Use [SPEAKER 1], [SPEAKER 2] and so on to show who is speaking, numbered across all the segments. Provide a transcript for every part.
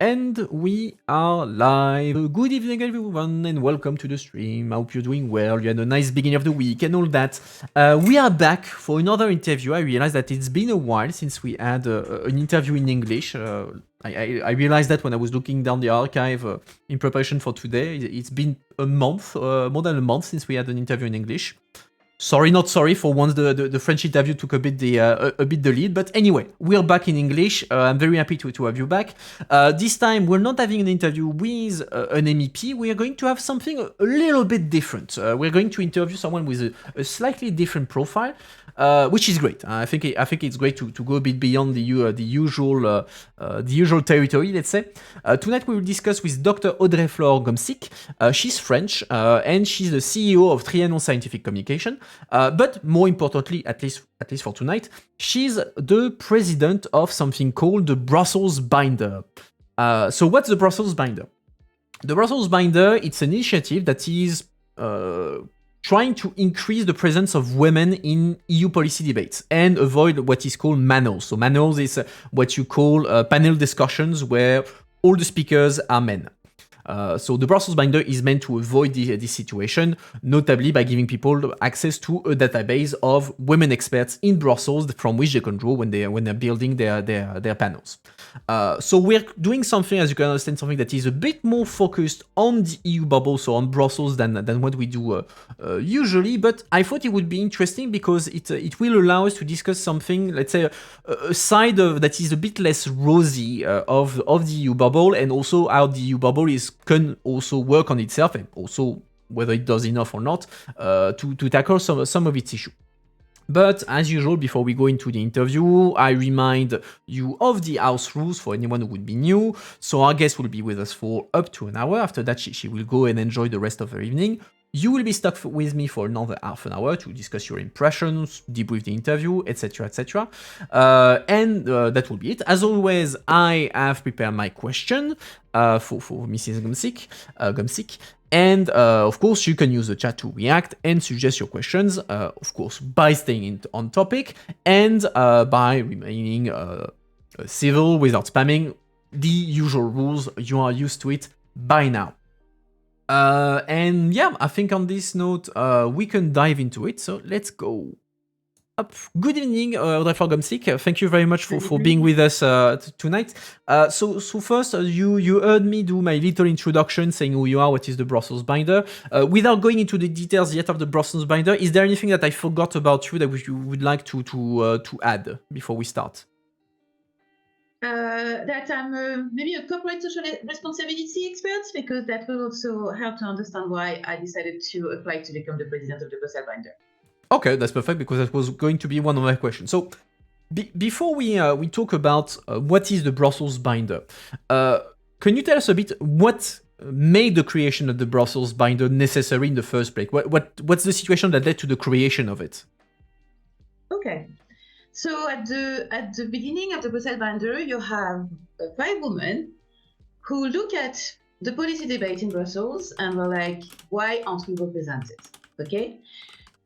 [SPEAKER 1] And we are live. Good evening, everyone, and welcome to the stream. I hope you're doing well. You had a nice beginning of the week and all that. We are back for another interview. I realized that it's been a while since we had an interview in English. I realized that when I was looking down the archive in preparation for today. It's been a month, more than a month since we had an interview in English. Sorry, not sorry. For once, the French interview took a bit the lead. But anyway, we're back in English. I'm very happy to have you back. This time, we're not having an interview with an MEP. We are going to have something a little bit different. We're going to interview someone with a slightly different profile, which is great. I think it's great to go a bit beyond the usual territory. Let's say tonight we will discuss with Dr. Audrey-Flore Ngomsik. She's French and she's the CEO of Trianon Scientific Communication. But more importantly, at least for tonight, she's the president of something called the Brussels Binder. So what's the Brussels Binder? The Brussels Binder, it's an initiative that is trying to increase the presence of women in EU policy debates and avoid what is called manels. So manels is what you call panel discussions where all the speakers are men. So the Brussels Binder is meant to avoid this situation, notably by giving people access to a database of women experts in Brussels from which they can draw when they're building their panels. So we're doing something, as you can understand, something that is a bit more focused on the EU bubble, so on Brussels, than what we do usually. But I thought it would be interesting because it will allow us to discuss something, let's say, a side that is a bit less rosy of the EU bubble, and also how the EU bubble can also work on itself, and also whether it does enough or not to tackle some of its issues. But as usual, before we go into the interview, I remind you of the house rules for anyone who would be new. So our guest will be with us for up to an hour. After that, she will go and enjoy the rest of her evening. You will be stuck with me for another half an hour to discuss your impressions, debrief the interview, etc., etc. And that will be it. As always, I have prepared my question for Mrs. Ngomsik. And of course, you can use the chat to react and suggest your questions, of course, by staying on topic and by remaining civil without spamming. The usual rules, you are used to it by now. And yeah, I think on this note, we can dive into it. So let's go. Good evening, Audrey-Flore Ngomsik. Thank you very much for being with us tonight. So first, you heard me do my little introduction saying who you are, what is the Brussels Binder. Without going into the details yet of the Brussels Binder, is there anything that I forgot about you that you would like to add before we start?
[SPEAKER 2] That I'm maybe a corporate social responsibility expert, because that will also help to understand why I decided to apply to become the president of the Brussels Binder. Okay,
[SPEAKER 1] that's perfect, because that was going to be one of my questions. So before we talk about what is the Brussels Binder, can you tell us a bit what made the creation of the Brussels Binder necessary in the first place? What's the situation that led to the creation of it?
[SPEAKER 2] Okay. So at the beginning of the Brussels Binder, you have 5 women who look at the policy debate in Brussels and were like, why aren't we represented? Okay?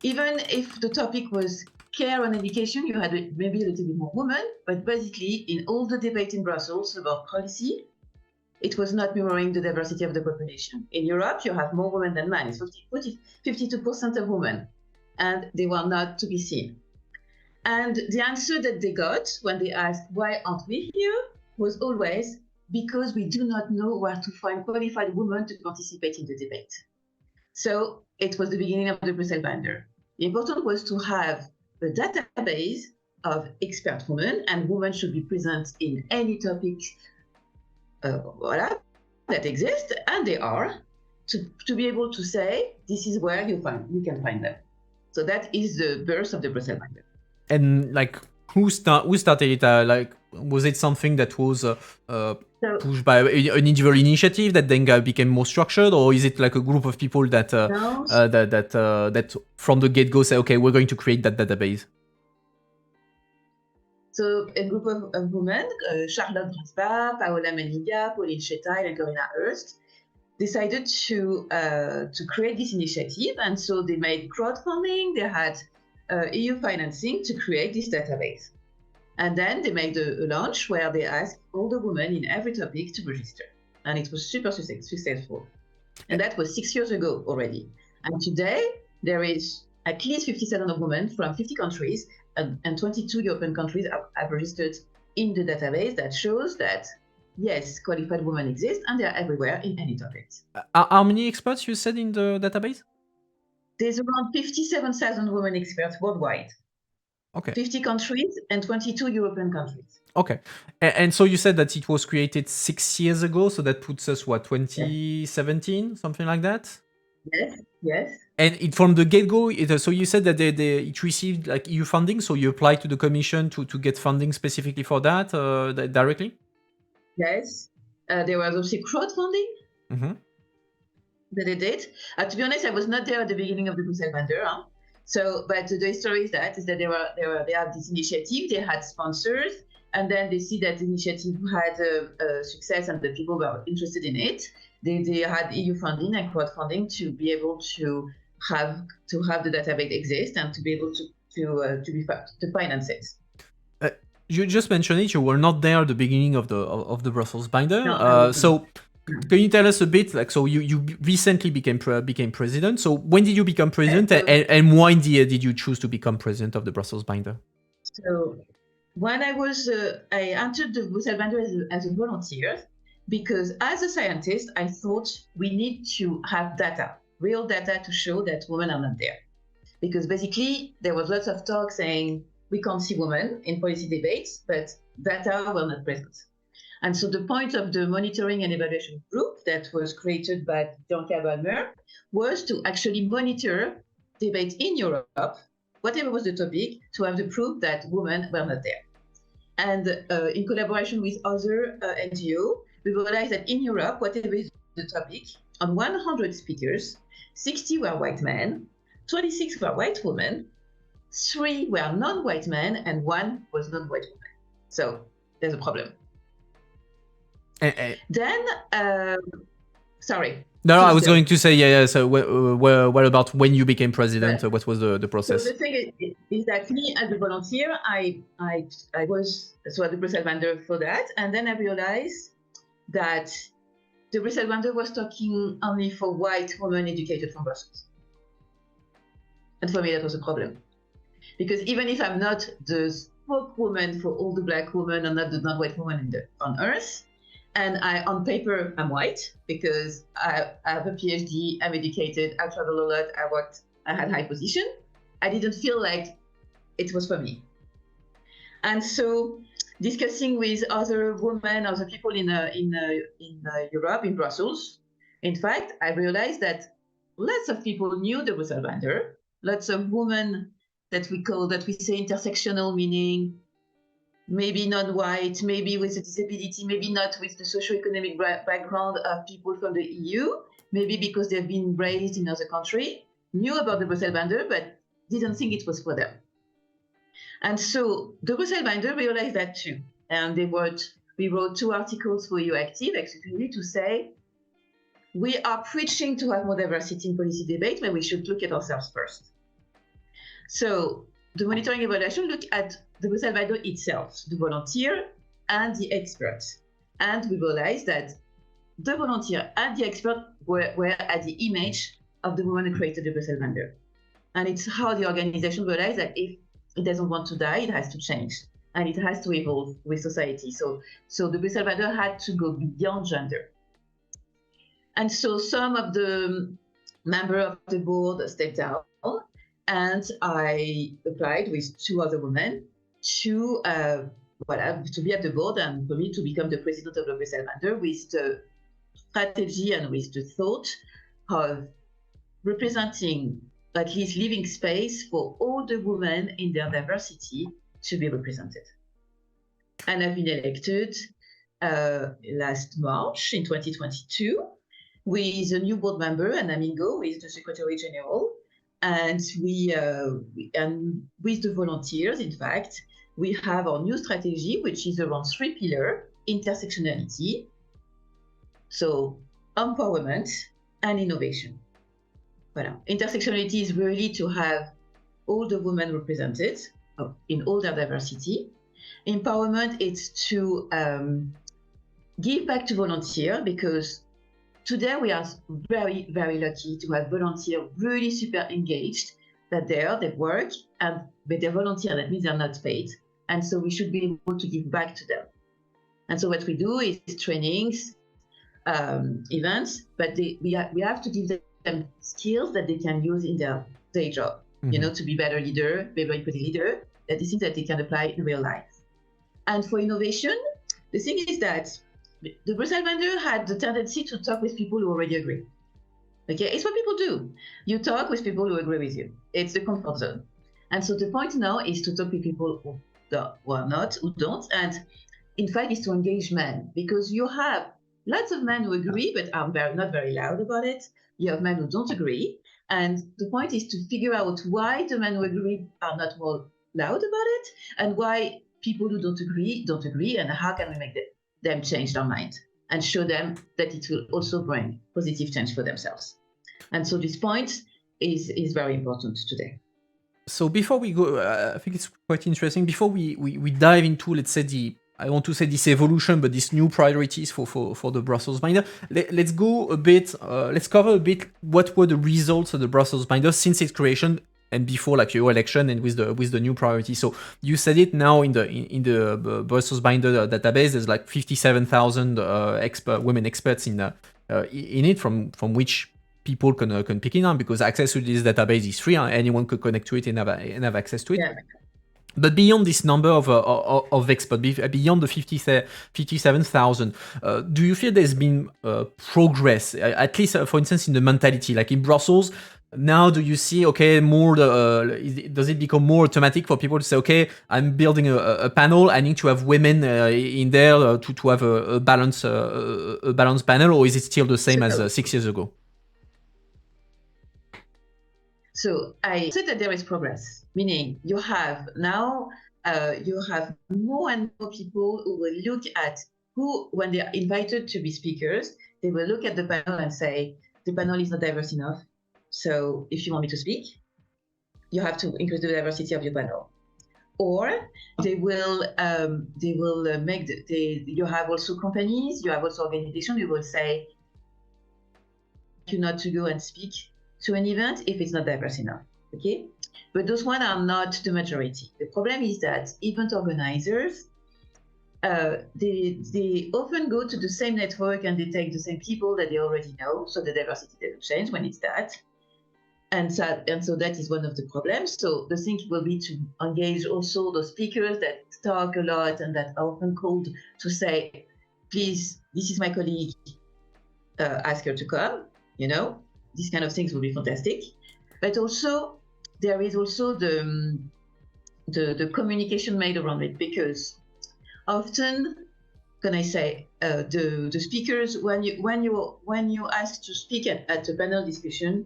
[SPEAKER 2] Even if the topic was care and education, you had maybe a little bit more women, but basically in all the debate in Brussels about policy, it was not mirroring the diversity of the population. In Europe, you have more women than men. It's 52% of women, and they were not to be seen. And the answer that they got when they asked, why aren't we here, was always, because we do not know where to find qualified women to participate in the debate. So it was the beginning of the Brussels Binder. The important was to have a database of expert women, and women should be present in any topic that exist, and they are, to be able to say, this is where we can find them. So that is the birth of the Brussels Binder.
[SPEAKER 1] And who started it? Was it something that was pushed by an individual initiative that then became more structured, or is it like a group of people that that from the get-go say, okay, we're going to create that database?
[SPEAKER 2] So a group of women, Charlotte Grasbach, Paola Maniga, Pauline Chetail, and Corinna Hurst, decided to create this initiative, and so they made crowdfunding. They had EU financing to create this database. And then they made a launch where they asked all the women in every topic to register. And it was super successful. And that was 6 years ago already. And today, there is at least 57 of women from 50 countries and 22 European countries have registered in the database that shows that, yes, qualified women exist and they are everywhere in any topics.
[SPEAKER 1] How many experts you said in the database?
[SPEAKER 2] There's around 57,000 women experts worldwide.
[SPEAKER 1] Okay.
[SPEAKER 2] 50 countries and 22 European countries.
[SPEAKER 1] Okay. And so you said that it was created 6 years ago, so that puts us, what, 2017, something like that?
[SPEAKER 2] Yes.
[SPEAKER 1] And from the get-go, so you said that it received like EU funding, so you applied to the Commission to get funding specifically for that directly?
[SPEAKER 2] Yes. There was also crowdfunding
[SPEAKER 1] Mm-hmm.
[SPEAKER 2] that they did. To be honest, I was not there at the beginning of the Brussels Binder. But the story is that they had this initiative, they had sponsors, and then they see that the initiative had success and the people were interested in it. They had EU funding and crowdfunding to be able to have the database exist and to be able to finance it.
[SPEAKER 1] You just mentioned it. You were not there at the beginning of the Brussels Binder.
[SPEAKER 2] No,
[SPEAKER 1] so can you tell us a bit? Like, so you recently became president. So when did you become president, and why did you choose to become president of the Brussels Binder?
[SPEAKER 2] So when I entered the Brussels Binder as a volunteer, because as a scientist, I thought we need to have data, real data to show that women are not there. Because basically, there was lots of talk saying we can't see women in policy debates, but data were not present. And so the point of the monitoring and evaluation group that was created by Bianca Balmer was to actually monitor debates in Europe, whatever was the topic, to have the proof that women were not there. And in collaboration with other NGOs, we realized that in Europe, whatever is the topic, on 100 speakers, 60 were white men, 26 were white women, 3 were non-white men, and 1 was non-white woman. So there's a problem. Then, sorry.
[SPEAKER 1] No, I was going to say, yeah. So, what about when you became president? What was the process?
[SPEAKER 2] So the thing is that me, as a volunteer, I was at the Brussels Binder for that, and then I realized that the Brussels Binder was talking only for white women educated from Brussels, and for me that was a problem, because even if I'm not the spokeswoman for all the black women and not the non-white women on Earth. And on paper, I'm white because I have a PhD, I'm educated, I travel a lot, I had high position. I didn't feel like it was for me. And so discussing with other women, other people in Europe, in Brussels, in fact, I realized that lots of people knew the Brussels Binder, lots of women that we say intersectional, meaning maybe non-white, maybe with a disability, maybe not with the socio-economic background of people from the EU, maybe because they've been raised in other countries, knew about the Brussels Binder, but didn't think it was for them. And so the Brussels Binder realized that too. And we wrote 2 articles for EU Active, exclusively to say, we are preaching to have more diversity in policy debate, but we should look at ourselves first. So the monitoring evaluation looked at the Brussels Binder itself, the volunteer and the expert. And we realized that the volunteer and the expert were at the image of the woman who created the Brussels Binder. And it's how the organization realized that if it doesn't want to die, it has to change. And it has to evolve with society. So the Brussels Binder had to go beyond gender. And so some of the members of the board stepped down, and I applied with 2 other women to be at the board and for me to become the president of the Brussels Binder with the strategy and with the thought of representing, at least leaving space for all the women in their diversity to be represented. And I've been elected last March in 2022 with a new board member, Anna Mingo, who is the Secretary General. And and with the volunteers, in fact, we have our new strategy, which is around 3 pillars: intersectionality, so empowerment, and innovation. Voilà. Intersectionality is really to have all the women represented in all their diversity. Empowerment is to give back to volunteer, because today we are very, very lucky to have volunteers really super engaged, that they work, but they're volunteer, that means they're not paid. And so we should be able to give back to them. And so what we do is trainings, events, but we have to give them skills that they can use in their day job, to be better leader, better equity leader, that is things that they can apply in real life. And for innovation, the thing is that the Brussels binder had the tendency to talk with people who already agree. Okay, it's what people do. You talk with people who agree with you. It's the comfort zone. And so the point now is to talk with people who are not, who don't. And in fact, is to engage men, because you have lots of men who agree, but are not very loud about it. You have men who don't agree. And the point is to figure out why the men who agree are not more loud about it, and why people who don't agree, and how can we make them change their mind and show them that it will also bring positive change for themselves. And so this point is very important today.
[SPEAKER 1] So before we go, I think it's quite interesting. Before we dive into, let's say, I want to say this evolution, but these new priorities for the Brussels binder, let's go a bit, let's cover a bit what were the results of the Brussels binder since its creation and before like your election, and with the new priority. So you said it now in the Brussels binder database, there's like 57,000 women experts in it, from which people can pick it on, because access to this database is free. Anyone could connect to it and have access to it.
[SPEAKER 2] Yeah.
[SPEAKER 1] But beyond this number of experts, beyond the 57,000, do you feel there's been progress, at least for instance in the mentality, like in Brussels? Now, do you see, okay, more does it become more automatic for people to say, okay, I'm building a panel, I need to have women in there to have a balanced panel, or is it still the same as 6 years ago?
[SPEAKER 2] So I said that there is progress, meaning you have now you have more and more people who will look at when they are invited to be speakers, they will look at the panel and say, the panel is not diverse enough. So if you want me to speak, you have to increase the diversity of your panel. Or they will you have also companies, you have also organizations who will say, you not to go and speak to an event if it's not diverse enough, okay? But those ones are not the majority. The problem is that event organizers, they often go to the same network and they take the same people that they already know, so the diversity doesn't change when it's that. And so that is one of the problems. So the thing will be to engage also those speakers that talk a lot and that are often called to say, please, this is my colleague, ask her to come, these kind of things will be fantastic. But also, there is also the communication made around it, because often, can I say, the speakers, when you ask to speak at a panel discussion,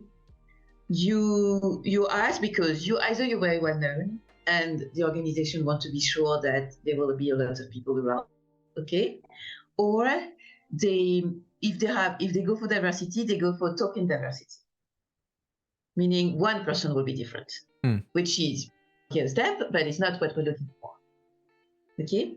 [SPEAKER 2] you ask because you're very well known and the organization want to be sure that there will be a lot of people around, okay? Or if they go for diversity, they go for token diversity, meaning one person will be different, which is a step, but it's not what we're looking for, okay?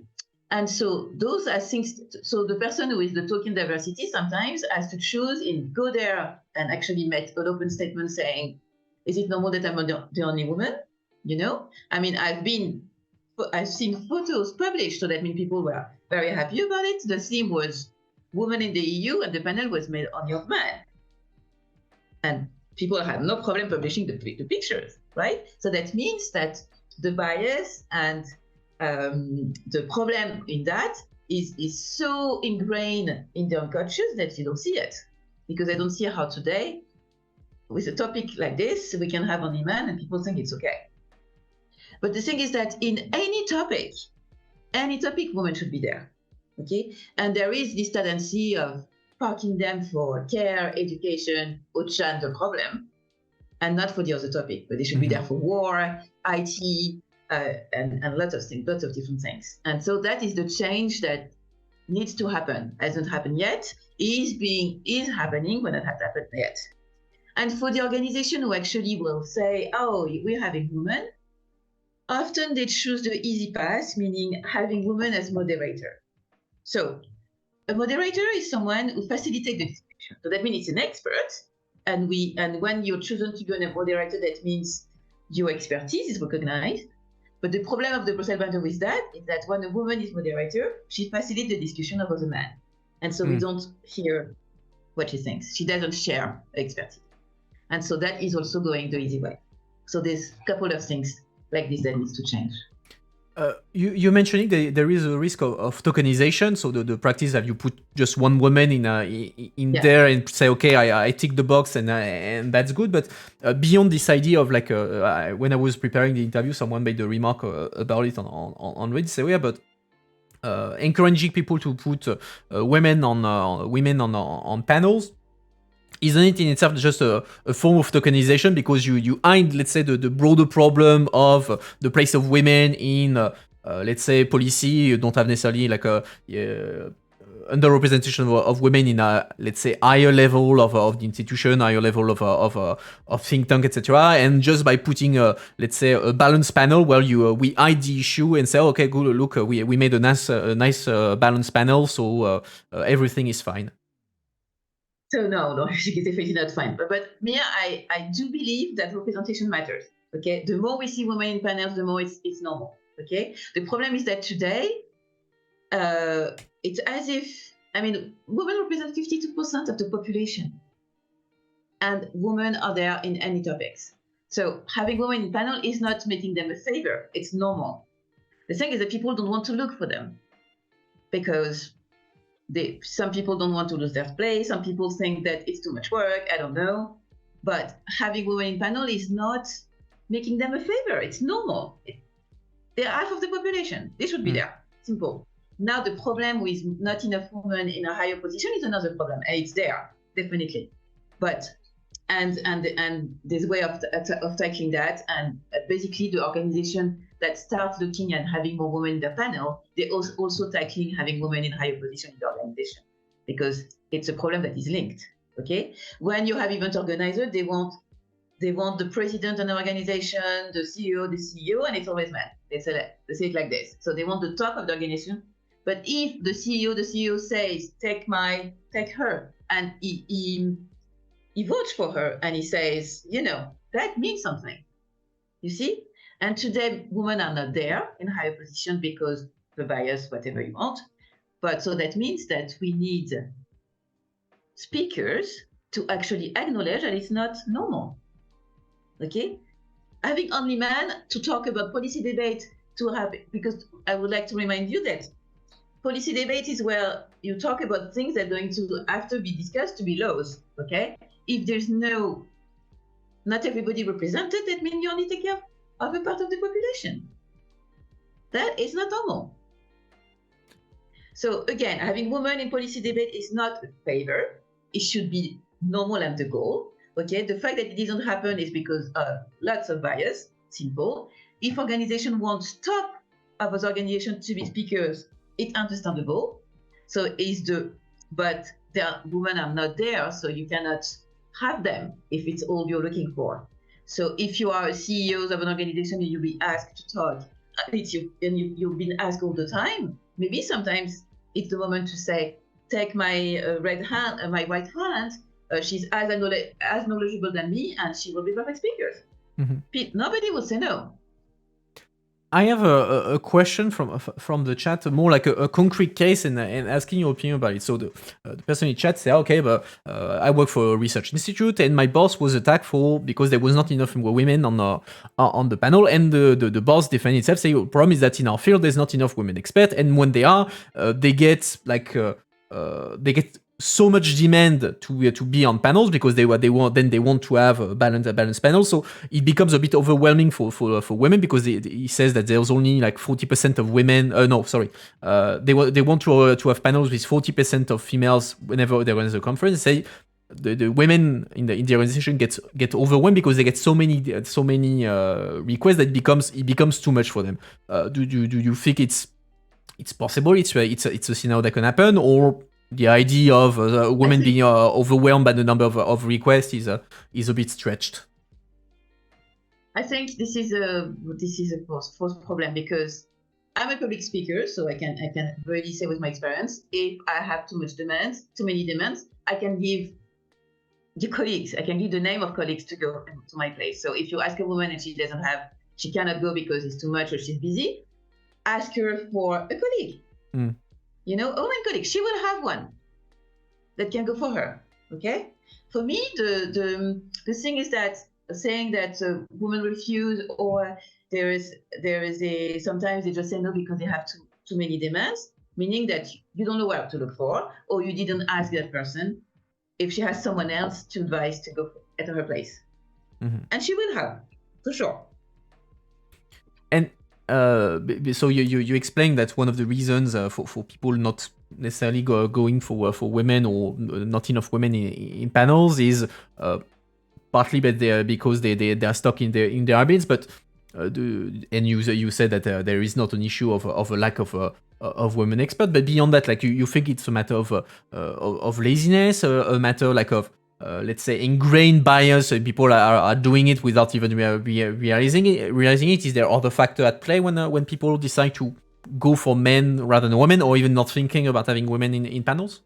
[SPEAKER 2] And so those are things. So the person who is the token diversity sometimes has to choose go there and actually make an open statement saying, is it normal that I'm the only woman? I mean, I've seen photos published, so that means people were very happy about it. The theme was women in the EU, and the panel was made only of men. And people had no problem publishing the pictures, right? So that means that the bias and the problem in that is so ingrained in their unconscious that you don't see it, because I don't see how today, with a topic like this, we can have only men and people think it's okay. But the thing is that in any topic, women should be there, okay? And there is this tendency of parking them for care, education, or gender problem, and not for the other topic, but they should be there for war, IT, and lots of things, lots of different things. And so that is the change that needs to happen. Hasn't happened yet, is happening, but not has happened yet. And for the organization who actually will say, oh, we're having women, often they choose the easy path, meaning having women as moderator. So a moderator is someone who facilitates the discussion. So that means it's an expert, and when you're chosen to be a moderator, that means your expertise is recognized. But the problem of the Brussels binder with that is that when a woman is moderator, she facilitates the discussion over the man, and so we don't hear what she thinks. She doesn't share expertise, and so that is also going the easy way. So there's a couple of things like this that needs to change.
[SPEAKER 1] You're mentioning there is a risk of tokenization, so the practice that you put just one woman in there and say, okay, I tick the box and that's good. But beyond this idea of like, when I was preparing the interview, someone made a remark about it on Reddit, say, yeah, but encouraging people to put women on panels, isn't it in itself just a form of tokenization, because you hide, let's say, the broader problem of the place of women in, let's say, policy? You don't have necessarily like a underrepresentation of women in a, let's say, higher level of the institution, higher level of think tank, etc. And just by putting let's say a balance panel where we hide the issue and say, okay, good, look, we made a nice balance panel, so everything is fine.
[SPEAKER 2] So no, it's definitely not fine. But Mia, I do believe that representation matters. Okay, the more we see women in panels, the more it's normal. Okay, the problem is that today, it's as if, I mean, women represent 52% of the population, and women are there in any topics. So having women in panel is not making them a favor. It's normal. The thing is that people don't want to look for them because some people don't want to lose their place. Some people think that it's too much work. I don't know. But having women in panel is not making them a favor. It's normal. They're half of the population. They should be there. Simple. Now the problem with not enough women in a higher position is another problem. And it's there, definitely. But and there's a way of tackling that. And basically the organization that starts looking at having more women in the panel, they're also tackling having women in higher position in the organization, because it's a problem that is linked. Okay, when you have event organizers, they want the president of an organization, the CEO, and it's always men. They say it like this. So they want the top of the organization. But if the CEO says, take her, and he votes for her, and he says, that means something. You see? And today, women are not there in higher position because the bias, whatever you want. But so that means that we need speakers to actually acknowledge that it's not normal. Okay? Having only men to talk about policy debate because I would like to remind you that policy debate is where you talk about things that are going to have to be discussed to be laws. Okay? If there's not everybody represented, that means you only take care of a part of the population. That is not normal. So again, having women in policy debate is not a favor. It should be normal and the goal. Okay, the fact that it doesn't happen is because lots of bias. Simple. If organization wants top of those organizations to be speakers, it's understandable. But women are not there, so you cannot have them if it's all you're looking for. So if you are a CEO of an organization and you'll be asked to talk, you've been asked all the time, maybe sometimes it's the moment to say, take my right hand, she's as knowledgeable than me, and she will be perfect speakers. Mm-hmm. Nobody will say no.
[SPEAKER 1] I have a question from the chat, more like a concrete case, and asking your opinion about it. So the person in chat said, okay, but I work for a research institute, and my boss was attacked because there was not enough women on the panel, and the boss defended itself, saying, the problem is that in our field there's not enough women experts, and when they are, they get so much demand to be on panels because they want to have a balanced panel, so it becomes a bit overwhelming for women, because he says that there's only like 40% of women. They want to have panels with 40% of females whenever there is a conference. Say the women in the organization get overwhelmed because they get so many requests that it becomes too much for them. Do you think it's possible? It's a scenario that can happen, or the idea of women being overwhelmed by the number of requests is a bit stretched?
[SPEAKER 2] I think this is a false problem, because I'm a public speaker, so I can really say with my experience, if I have too many demands, I can give the colleagues, I can give the name of colleagues to go to my place. So if you ask a woman and she cannot go because it's too much or she's busy, ask her for a colleague. You know, a woman colleague, she will have one that can go for her. Okay. For me, the thing is that saying that women refuse, or there is a sometimes they just say no because they have too many demands, meaning that you don't know where to look for, or you didn't ask that person if she has someone else to advise to go at her place. And she will have, for sure.
[SPEAKER 1] And so you explained that one of the reasons for people not necessarily going for women, or not enough women in panels, is partly because they are stuck in their habits, but and you said that there is not an issue of a lack of women experts, but beyond that, like you think it's a matter of laziness, a matter like of let's say ingrained bias, people are doing it without even realizing it. Is there other factor at play when people decide to go for men rather than women, or even not thinking about having women in panels?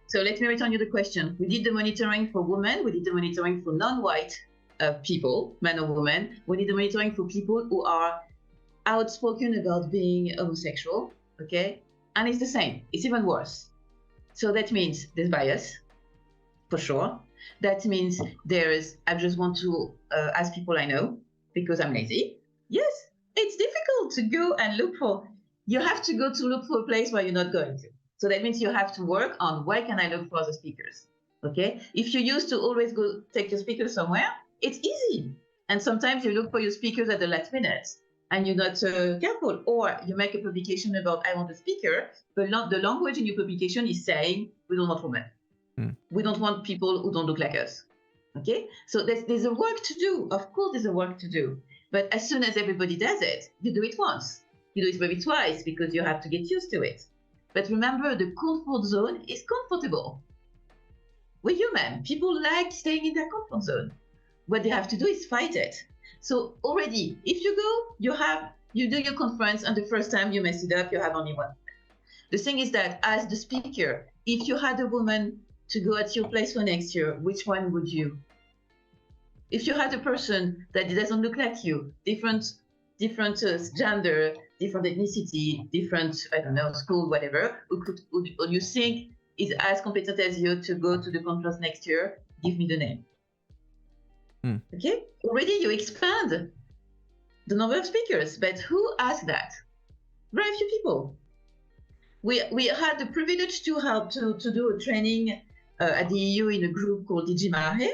[SPEAKER 2] So let me return you the question. We did the monitoring for women, we did the monitoring for non-white people, men or women. We did the monitoring for people who are outspoken about being homosexual, okay? And it's the same, it's even worse. So that means there's bias, for sure. That means I just want to ask people I know because I'm lazy. Yes, it's difficult to go and you have to go to look for a place where you're not going to. So that means you have to work on where can I look for the speakers, okay? If you used to always go take your speaker somewhere, it's easy. And sometimes you look for your speakers at the last minute and you're not careful, or you make a publication about I want a speaker, but the language in your publication is saying we don't want women. We don't want people who don't look like us. Okay, so there's a work to do. Of course, there's a work to do. But as soon as everybody does it, you do it once. You do it maybe twice because you have to get used to it. But remember, the comfort zone is comfortable. We're human. People like staying in their comfort zone. What they have to do is fight it. So already, if you go, you do your conference, and the first time you mess it up, you have only one. The thing is that as the speaker, if you had a woman to go at your place for next year, which one would you? If you had a person that doesn't look like you, different gender, different ethnicity, different, I don't know, school, whatever, who you think is as competent as you to go to the conference next year, give me the name. Okay, already you expand the number of speakers, but who asked that? Very few people. We had the privilege to help to do a training at the EU in a group called DG Mare,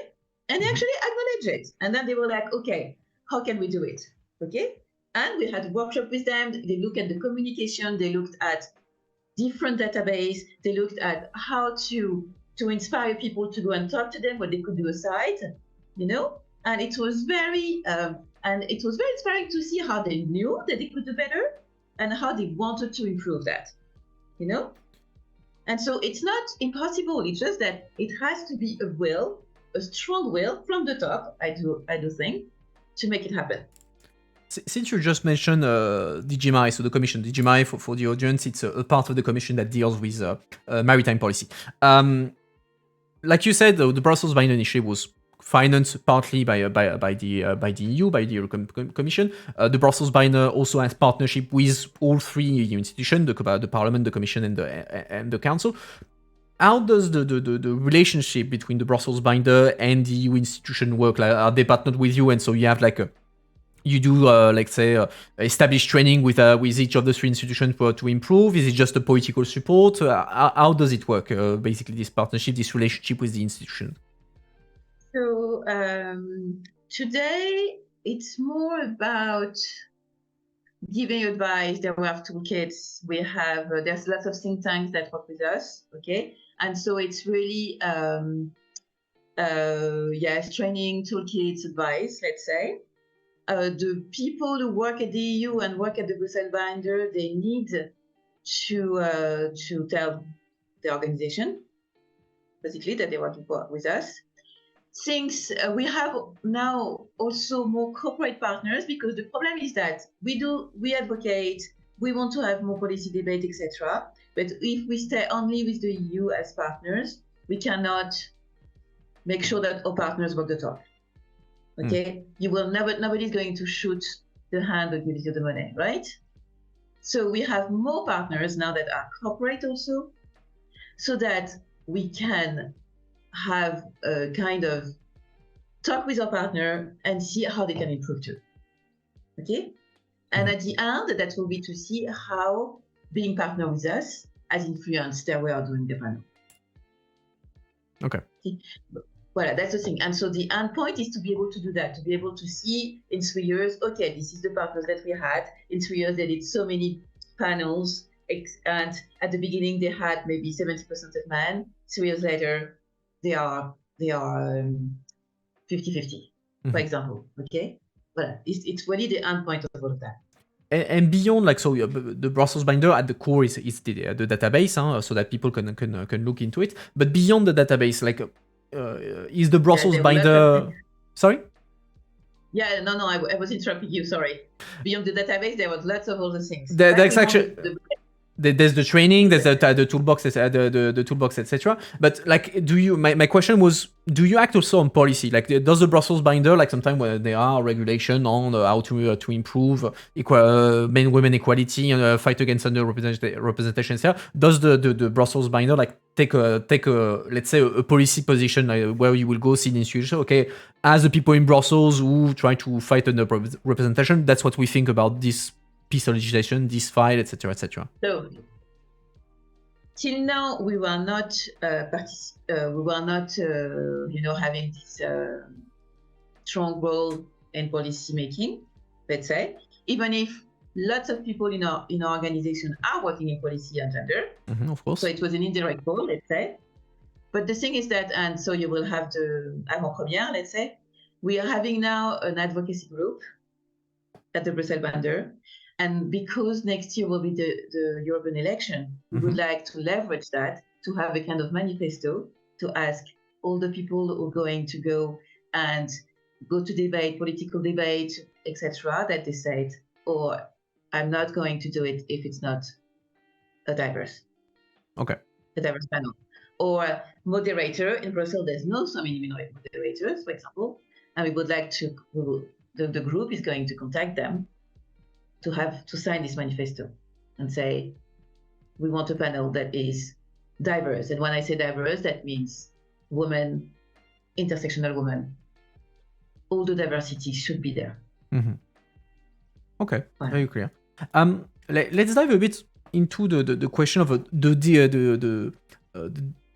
[SPEAKER 2] and they actually acknowledged it. And then they were like, okay, how can we do it? Okay, and we had a workshop with them. They looked at the communication, they looked at different database, they looked at how to inspire people to go and talk to them, what they could do aside, you know. And it was very inspiring to see how they knew that they could do better and how they wanted to improve that, you know. And so it's not impossible. It's just that it has to be a strong will from the top. I do think, to make it happen.
[SPEAKER 1] Since you just mentioned DGMI, so the commission, DGMI for the audience, it's a part of the commission that deals with maritime policy. Like you said, the Brussels Binder initiative was financed partly by the EU, by the European Commission. The Brussels Binder also has partnership with all three EU institutions: the Parliament, the Commission, and the Council. How does the relationship between the Brussels Binder and the EU institution work? Like, are they partnered with you, and so you have you do let's say established training with each of the three institutions to improve? Is it just a political support? How does it work? Basically, this partnership, this relationship with the institution.
[SPEAKER 2] So today it's more about giving advice. There we have toolkits. We have there's lots of think tanks that work with us. Okay, and so it's really training, toolkits, advice. Let's say the people who work at the EU and work at the Brussels Binder, they need to tell the organization basically that they're working with us. Since we have now also more corporate partners, because the problem is that we advocate, we want to have more policy debate, etc. But if we stay only with the EU as partners, we cannot make sure that our partners walk the talk. Okay, nobody's going to shoot the hand that gives you the money, right? So we have more partners now that are corporate also, so that we can have a kind of talk with our partner and see how they can improve too. Okay? And at the end, that will be to see how being partner with us has influenced their way of doing the panel.
[SPEAKER 1] Okay.
[SPEAKER 2] Well, that's the thing. And so the end point is to be able to do that, to be able to see in 3 years, okay, this is the partners that we had. In 3 years, they did so many panels. And at the beginning, they had maybe 70% of men. 3 years later, they are 50-50, for example. Okay? Well, it's really the end point of all of that.
[SPEAKER 1] And beyond, like, so the Brussels binder at the core is the database, so that people can look into it. But beyond the database, like, is the Brussels binder? Sorry?
[SPEAKER 2] Yeah, no, I was interrupting you. Sorry. Beyond the database, there was lots of other things.
[SPEAKER 1] That's actually. There's the training, there's the toolbox, the toolbox, etc. But like, my question was, do you act also on policy? Like, does the Brussels binder, like, sometimes when there are regulation on how to improve men women equality and fight against underrepresentation, etc. Does the Brussels binder like take a let's say a policy position, like, where you will go see the institution? Okay, as the people in Brussels who try to fight underrepresentation, that's what we think about this piece of legislation, this file, etc., etc.
[SPEAKER 2] So, till now, we were not, having this strong role in policy making. Let's say, even if lots of people in our organization are working in policy and gender,
[SPEAKER 1] of course.
[SPEAKER 2] So it was an indirect role, let's say. But the thing is that, and so you will have the avant-première, let's say. We are having now an advocacy group at the Brussels binder. And because next year will be the European election, we would like to leverage that to have a kind of manifesto to ask all the people who are going to go and go to debate, political debate, etc., that they said, or I'm not going to do it if it's not a diverse panel. Or moderator in Brussels, there's no so many minority moderators, for example, and we would like to, the group is going to contact them to sign this manifesto and say, we want a panel that is diverse. And when I say diverse, that means women, intersectional women. All the diversity should be there.
[SPEAKER 1] Okay, very clear. Let's dive a bit into the question of the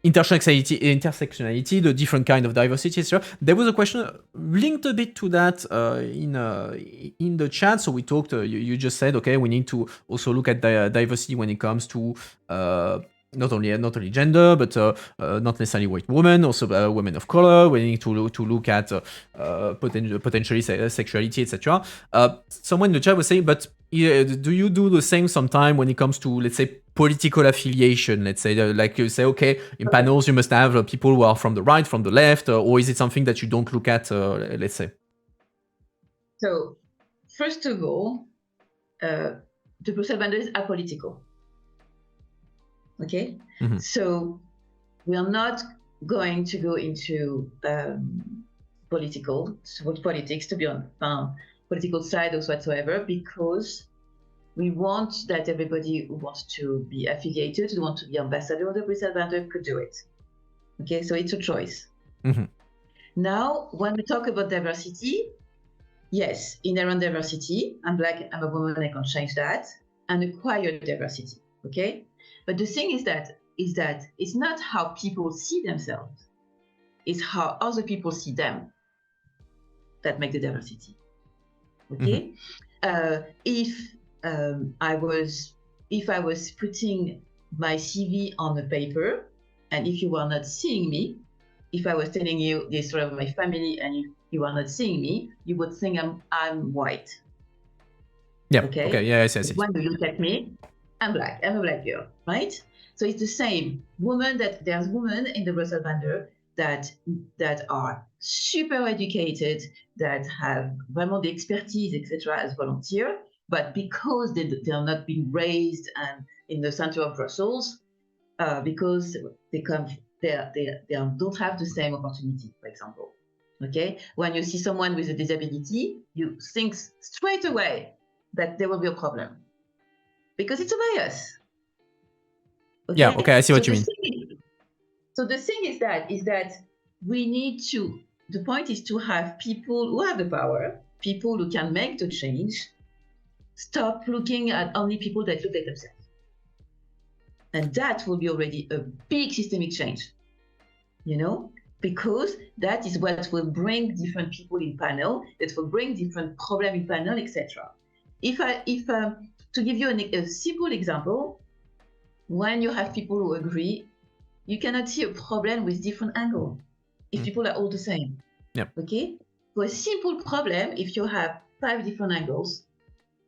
[SPEAKER 1] intersectionality, the different kind of diversity, etc. There was a question linked a bit to that in the chat. So we talked. You just said, okay, we need to also look at diversity when it comes to not only gender, but not necessarily white women, also women of color. We need to look at potentially sexuality, etc. Someone in the chat was saying, but do you do the same sometime when it comes to, let's say, political affiliation? Let's say, like you say, okay, in panels you must have people who are from the right, from the left, or is it something that you don't look at? Let's say.
[SPEAKER 2] So, first of all, the Brussels binder is apolitical. Okay, so we are not going to go into politics, to be on political side or whatsoever, because we want that everybody who wants to be affiliated, who wants to be ambassador of the Brussels binder, could do it. Okay, so it's a choice. Now, when we talk about diversity, yes, inherent diversity. I'm black, I'm a woman, I can't change that. And acquired diversity. Okay. But the thing is that it's not how people see themselves, it's how other people see them that make the diversity. Okay, if I was putting my CV on a paper, and if you were not seeing me, if I was telling you the story of my family, and you are not seeing me, you would think I'm white.
[SPEAKER 1] Yeah. Okay. Yes.
[SPEAKER 2] When you look at me, I'm black. I'm a black girl, right? So it's the same. There's women in the Brussels binder that are super educated, that have vraiment the expertise, etc., as volunteer, but because they are not being raised and in the center of Brussels, because they don't have the same opportunity, for example. Okay, when you see someone with a disability, you think straight away that there will be a problem because it's a bias.
[SPEAKER 1] Okay? Yeah, okay, I see what you mean.
[SPEAKER 2] So the thing is that we need to, the point is to have people who have the power, people who can make the change, stop looking at only people that look at themselves. And that will be already a big systemic change, because that is what will bring different people in panel, that will bring different problems in panel, etc. If to give you a simple example, when you have people who agree, you cannot see a problem with different angles if people are all the same.
[SPEAKER 1] Yep.
[SPEAKER 2] Okay? For a simple problem, if you have 5 different angles,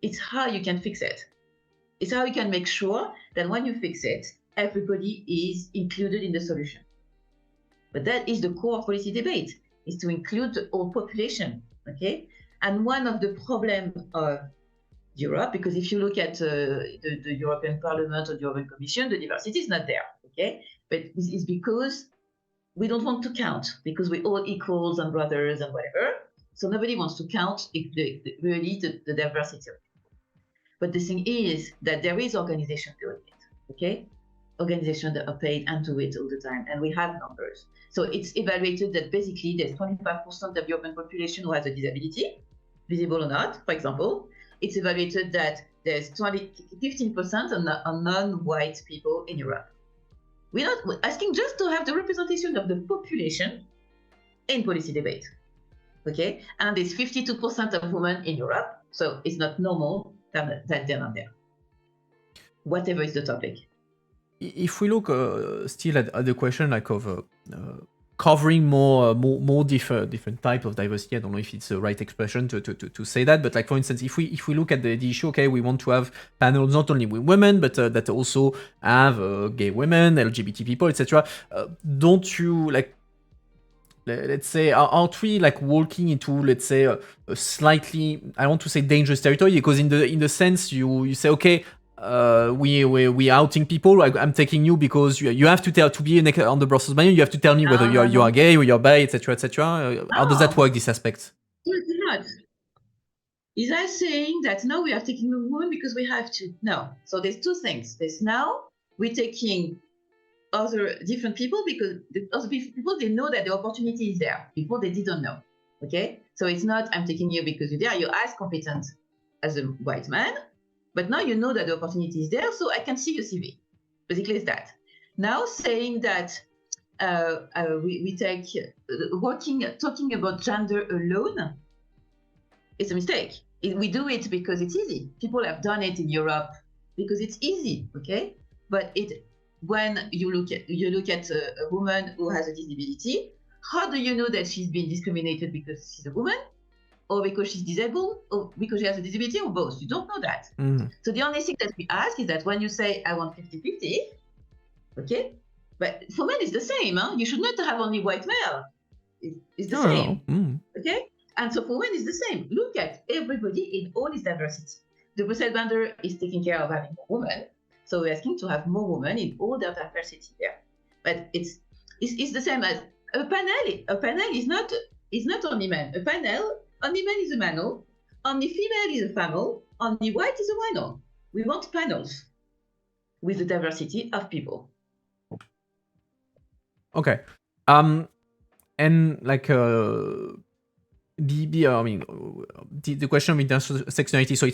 [SPEAKER 2] it's how you can fix it. It's how you can make sure that when you fix it, everybody is included in the solution. But that is the core of policy debate, is to include the whole population, okay? And one of the problems of Europe, because if you look at the European Parliament or the European Commission, the diversity is not there, okay? But it's because we don't want to count, because we're all equals and brothers and whatever. So nobody wants to count really the diversity of people. But the thing is that there is organization doing it, okay? Organizations that are paid and do it all the time, and we have numbers. So it's evaluated that basically there's 25% of the European population who has a disability, visible or not, for example. It's evaluated that there's 15% on non-white people in Europe. We're not asking just to have the representation of the population in policy debate, okay? And there's 52% of women in Europe, so it's not normal that they're not there, whatever is the topic.
[SPEAKER 1] If we look still at the question like of covering more different type of diversity, I don't know if it's the right expression to say that, but like for instance, if we look at the issue, okay, we want to have panels not only with women, but that also have gay women, LGBT people, etc. Don't you like? Let's say, aren't we like walking into, let's say, a slightly, I don't want to say dangerous territory, because in the sense you say, okay, we outing people. I'm taking you because you have to tell to be on the Brussels banner. You have to tell me whether you are gay or you're bi, etc., etc. How does that work? This aspect?
[SPEAKER 2] It's not. Is that saying that now we are taking a woman because we have to? No. So there's two things. There's now we're taking other different people because the other people, they know that the opportunity is there. Before they didn't know. Okay. So it's not I'm taking you because you're there. You're as competent as a white man. But now you know that the opportunity is there, so I can see your CV. Basically, it's that. Now saying that we take talking about gender alone is a mistake. We do it because it's easy. People have done it in Europe because it's easy, okay? But when you look at a woman who has a disability, how do you know that she's been discriminated because she's a woman? Or because she's disabled, or because she has a disability, or both. You don't know that.
[SPEAKER 1] Mm.
[SPEAKER 2] So the only thing that we ask is that when you say, I want 50-50, okay? But for men, it's the same. Huh? You should not have only white male. It's the same, okay? And so for women, it's the same. Look at everybody in all its diversity. The Brussels Bounder is taking care of having more women. So we're asking to have more women in all their diversity there. But it's the same as a panel. A panel is not only men. A panel, only man is a male, only female is a female, only white is a minor. We want panels with the diversity of people.
[SPEAKER 1] Okay. And like the question with intersectionality. So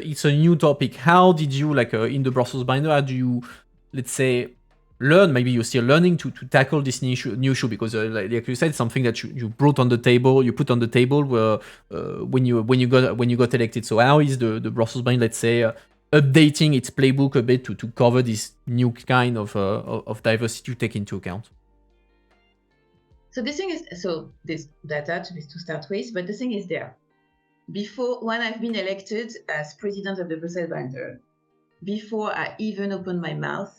[SPEAKER 1] it's a new topic. How did you like in the Brussels binder? How do you, let's say, learn? Maybe you're still learning to tackle this new issue because, like you said, something that you brought on the table, you put on the table when you got elected. So how is the Brussels binder, let's say, updating its playbook a bit to cover this new kind of diversity to take into account?
[SPEAKER 2] So the thing is, so this data to start with, but the thing is there. Before, when I've been elected as president of the Brussels binder, before I even opened my mouth,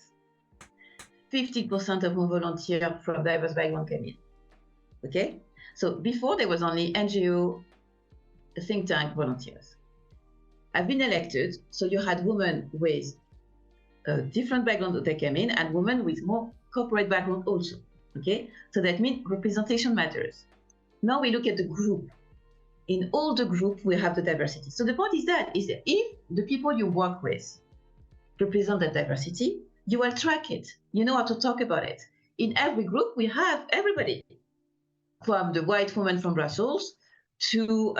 [SPEAKER 2] 50% of my volunteers from diverse backgrounds came in. Okay, so before there was only NGO, think tank volunteers. I've been elected, so you had women with a different background that they came in, and women with more corporate background also. Okay, so that means representation matters. Now we look at the group. In all the group, we have the diversity. So the point is that if the people you work with represent that diversity, you will track it. You know how to talk about it. In every group, we have everybody, from the white woman from Brussels to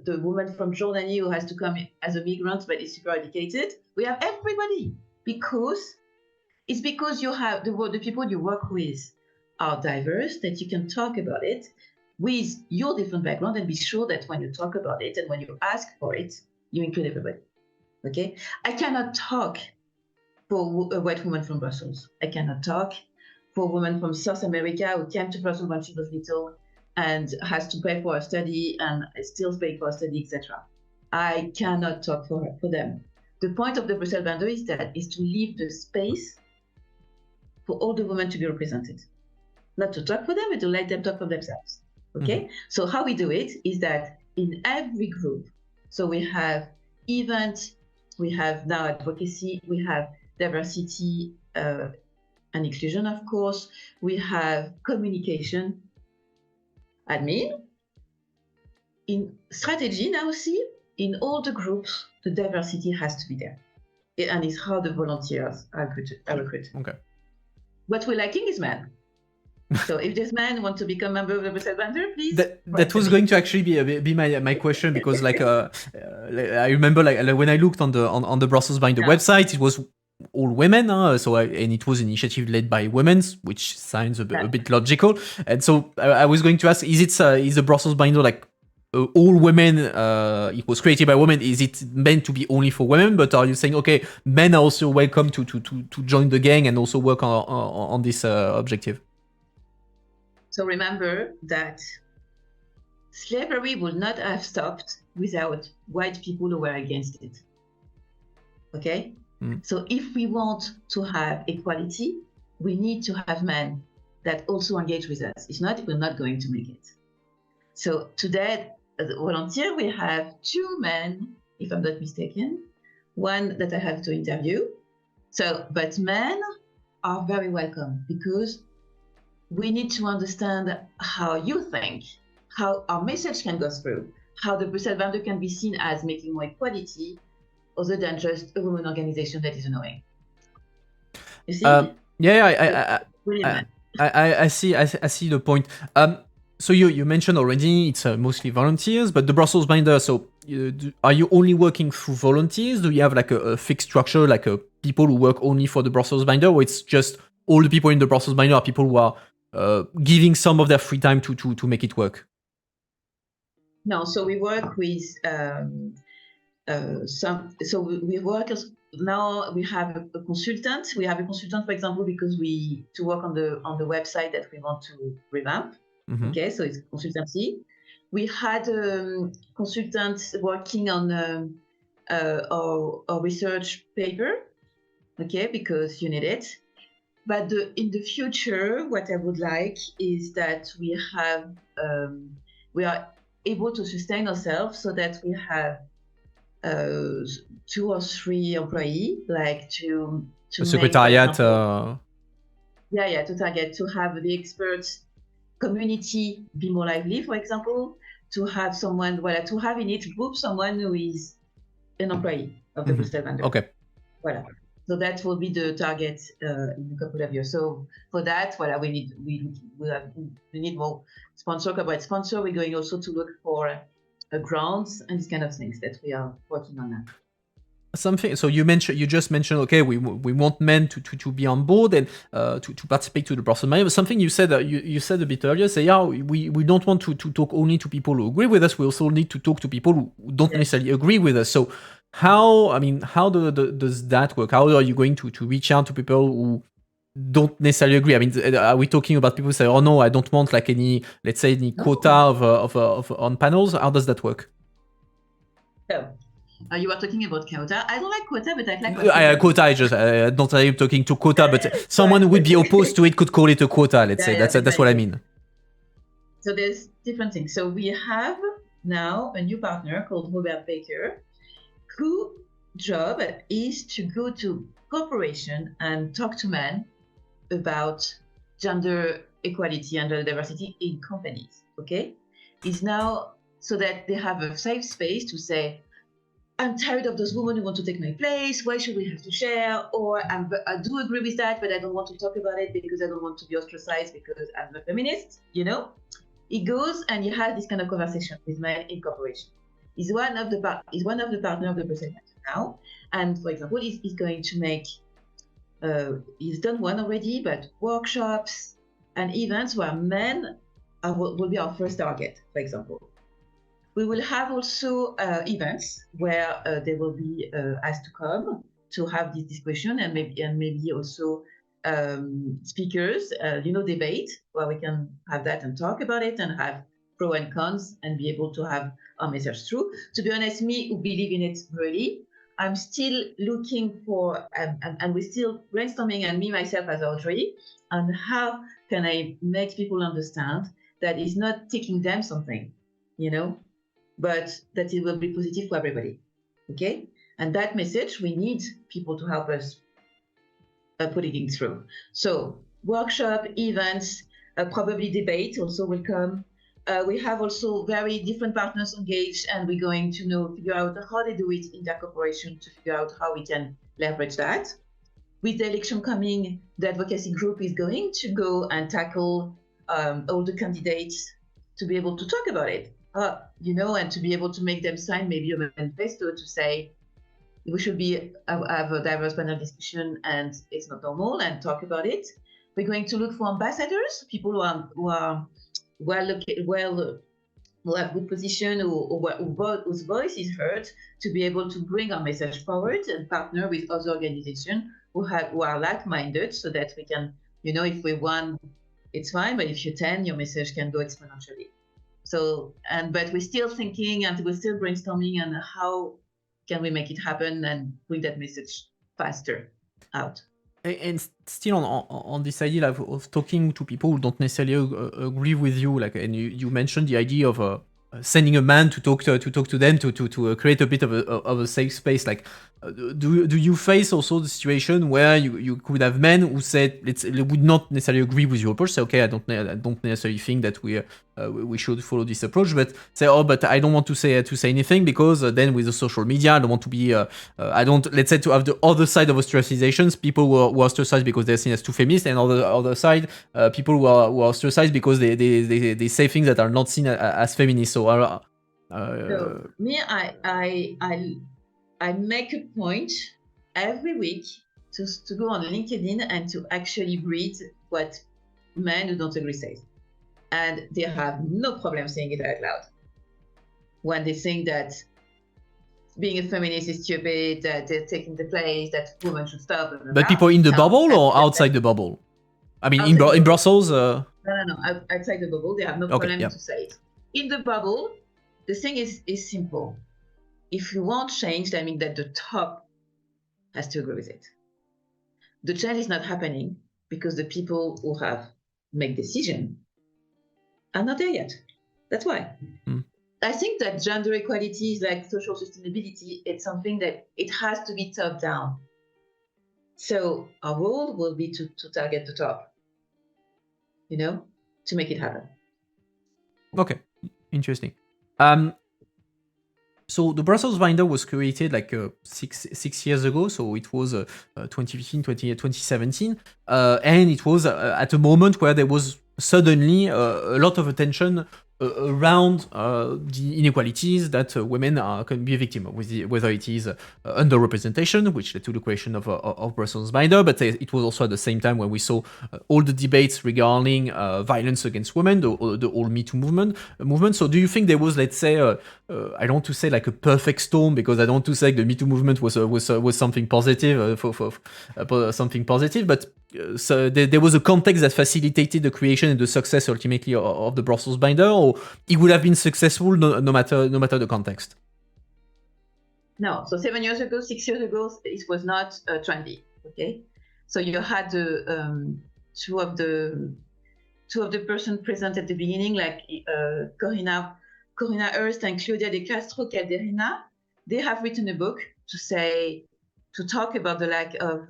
[SPEAKER 2] the woman from Jordan who has to come as a migrant but is super educated. We have everybody because you have the people you work with are diverse, that you can talk about it with your different background and be sure that when you talk about it and when you ask for it, you include everybody. Okay? I cannot talk for a white woman from Brussels. I cannot talk for a woman from South America who came to Brussels when she was little and has to pay for a study and still pay for a study, etc. I cannot talk for them. The point of the Brussels Bando is to leave the space for all the women to be represented. Not to talk for them, but to let them talk for themselves. Okay? So how we do it is that in every group, so we have events, we have now advocacy, we have diversity and inclusion, of course, we have communication, admin. In strategy now, see, in all the groups, the diversity has to be there. And it's how the volunteers are recruited.
[SPEAKER 1] Okay.
[SPEAKER 2] What we're lacking is men. So if this man wants to become a member of the Brussels Bando, please.
[SPEAKER 1] That was going to actually be my question, because I remember when I looked on the Brussels Bando website, it was all women, and it was an initiative led by women, which sounds a bit logical. And so I was going to ask: is the Brussels Bando all women? It was created by women. Is it meant to be only for women? But are you saying, okay, men are also welcome to join the gang and also work on this objective?
[SPEAKER 2] So remember that slavery would not have stopped without white people who were against it. Okay? So if we want to have equality, we need to have men that also engage with us. If not, we're not going to make it. So today, as a volunteer, we have 2 men, if I'm not mistaken, one that I have to interview. But men are very welcome, because we need to understand how you think, how our message can go through, how the Brussels Bando can be seen as making more equality, other than just a women organization that is annoying. You see?
[SPEAKER 1] I see the point. So you mentioned already it's mostly volunteers, but the Brussels Bando. So are you only working through volunteers? Do you have a fixed structure, people who work only for the Brussels Bando, or it's just all the people in the Brussels Bando are people who are giving some of their free time to make it work?
[SPEAKER 2] No, so we work with we work now. We have a consultant. We have a consultant, for example, because to work on the website that we want to revamp. Okay, so it's consultancy. We had consultants working on our research paper. Okay, because you need it. But in the future, what I would like is that we are able to sustain ourselves, so that we have 2 or 3 employees, to
[SPEAKER 1] secretariat.
[SPEAKER 2] To target, to have the experts community be more lively, for example, to have someone, to have in each group someone who is an employee of the Brussels Bando.
[SPEAKER 1] Okay.
[SPEAKER 2] Voilà. So that will be the target in a couple of years. So for that, we need more corporate sponsor. We're going also to look for grants and these kind of things that we are working on now.
[SPEAKER 1] Something. So you just mentioned, okay, we want men to be on board and to participate to the Brussels Bando. Something you said you said a bit earlier. Say, we don't want to talk only to people who agree with us. We also need to talk to people who don't necessarily agree with us. So how does that work? How are you going to reach out to people who don't necessarily agree? I mean, are we talking about people who say, oh no, I don't want any quota of on panels? How does that work?
[SPEAKER 2] You are talking about quota. I don't like quota, but I like
[SPEAKER 1] quota. I'm not talking to quota, but someone who would be opposed to it could call it a quota. Let's say that's what I mean.
[SPEAKER 2] So there's different things. So we have now a new partner called Robert Baker, whose job is to go to corporation and talk to men about gender equality and gender diversity in companies. Okay, is now so that they have a safe space to say, I'm tired of those women who want to take my place. Why should we have to share? Or I do agree with that, but I don't want to talk about it because I don't want to be ostracized because I'm a feminist. You know, he goes and he has this kind of conversation with men in corporation. He's one of the partner of the Brussels now, and for example, he's going to make. He's done one already, but workshops and events where men will be our first target, for example. We will have also events where they will be asked to come to have this discussion, and maybe also speakers, debate where we can have that and talk about it and have pro and cons and be able to have our message through. To be honest, me who believe in it really, I'm still looking for, and we're still brainstorming, and me myself as Audrey, on how can I make people understand that it's not taking them something, but that it will be positive for everybody. Okay? And that message, we need people to help us put it through. So workshop, events, probably debate also will come. We have also very different partners engaged, and we're going to figure out how they do it in their corporation to figure out how we can leverage that. With the election coming, the advocacy group is going to go and tackle all the candidates to be able to talk about it. And to be able to make them sign maybe a manifesto to say we should have a diverse panel discussion and it's not normal, and talk about it. We're going to look for ambassadors, people who have good position, whose voice is heard, to be able to bring our message forward and partner with other organizations who are like-minded, so that we can, if we won, it's fine, but if you're 10, your message can go exponentially. So, but we're still thinking and we're still brainstorming on how can we make it happen and bring that message faster out.
[SPEAKER 1] And still on this idea of talking to people who don't necessarily agree with you, and you mentioned the idea of sending a man to talk to them to create a bit of a safe space. Do you face also the situation where you could have men who said they would not necessarily agree with your approach, say, okay, I don't necessarily think that we should follow this approach, but say, but I don't want to say anything because then with the social media I don't want to be let's say, to have the other side of ostracizations, people who are ostracized because they're seen as too feminist, and on the other side people who are ostracized because they say things that are not seen as feminist. So
[SPEAKER 2] me, I make a point every week to go on LinkedIn and to actually read what men who don't agree say. And they have no problem saying it out loud. When they think that being a feminist is stupid, that they're taking the place, that women should stop.
[SPEAKER 1] But people in the bubble or outside the bubble? I mean, in Brussels?
[SPEAKER 2] No. Outside the bubble, they have no problem to say it. In the bubble, the thing is simple. If you want change, that means that the top has to agree with it. The change is not happening because the people who have made decision are not there yet. That's why. I think that gender equality is like social sustainability. It's something that it has to be top down. So our role will be to target the top, to make it happen.
[SPEAKER 1] Okay, interesting. So the Brussels binder was created six years ago, so it was 2015, 2017, and it was at a moment where there was suddenly a lot of attention around the inequalities that women can be a victim of, whether it is underrepresentation, which led to the creation of Brussels binder, but it was also at the same time when we saw all the debates regarding violence against women, the whole Me Too movement. So do you think there was, let's say, I don't want to say like a perfect storm, because I don't want to say the Me Too movement was something positive, something positive, but so there was a context that facilitated the creation and the success ultimately of the Brussels binder, or it would have been successful no matter the context?
[SPEAKER 2] No. So 6 years ago, it was not trendy. Okay. So you had two two of the persons present at the beginning, like Corina Ernst and Claudia de Castro Calderina, they have written a book to talk about the lack of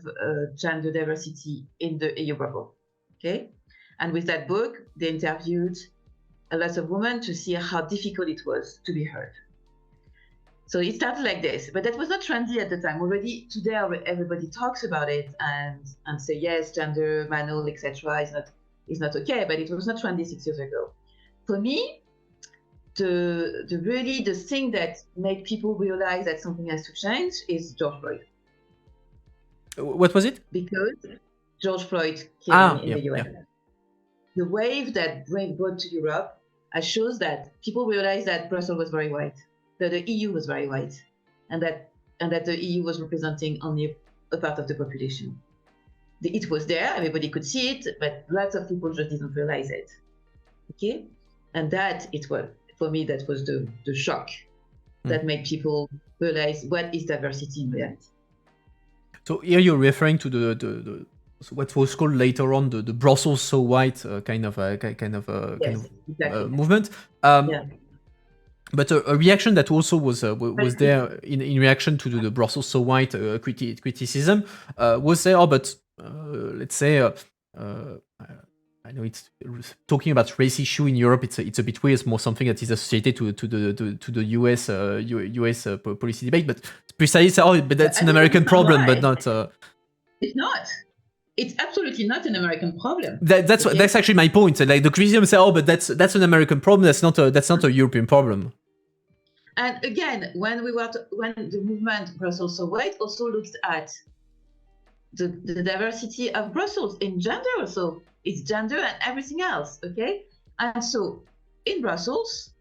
[SPEAKER 2] gender diversity in the EU bubble. Okay, and with that book, they interviewed a lot of women to see how difficult it was to be heard. So it started like this, but that was not trendy at the time. Already today, everybody talks about it and say yes, gender, manual, etc. is not okay, but it was not trendy 6 years ago. For me, the thing that made people realize that something has to change is George Floyd.
[SPEAKER 1] What was it?
[SPEAKER 2] Because George Floyd killing in the US.
[SPEAKER 1] Yeah.
[SPEAKER 2] The wave that brought to Europe shows that people realized that Brussels was very white, that the EU was very white, and that the EU was representing only a part of the population. It was there, everybody could see it, but lots of people just didn't realize it. Okay, and that it was for me that was the shock that made people realize what is diversity in reality.
[SPEAKER 1] So here you're referring to the what was called later on the Brussels so white kind of movement. But a reaction that also was there in reaction to the Brussels so white criticism was say, let's say I know it's talking about race issue in Europe. It's a bit weird. It's more something that is associated to the US policy debate. But precisely, but that's an American problem, but not.
[SPEAKER 2] It's not. It's absolutely not an American problem.
[SPEAKER 1] That's actually my point. Like the criticism say, but that's an American problem. That's not a European problem.
[SPEAKER 2] And again, when the movement Brussels so white also looked at the diversity of Brussels in gender also. It's gender and everything else, okay? And so in Brussels,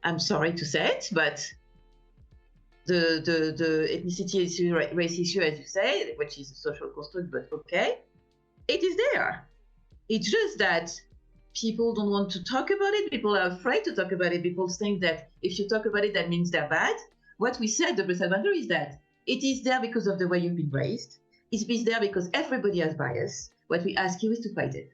[SPEAKER 2] I'm sorry to say it, but the ethnicity issue, race issue, as you say, which is a social construct, but okay, it is there. It's just that people don't want to talk about it. People are afraid to talk about it. People think that if you talk about it, that means they're bad. What we said, the Brussels boundary, is that it is there because of the way you've been raised. It's there because everybody has bias. What we ask you is to fight it.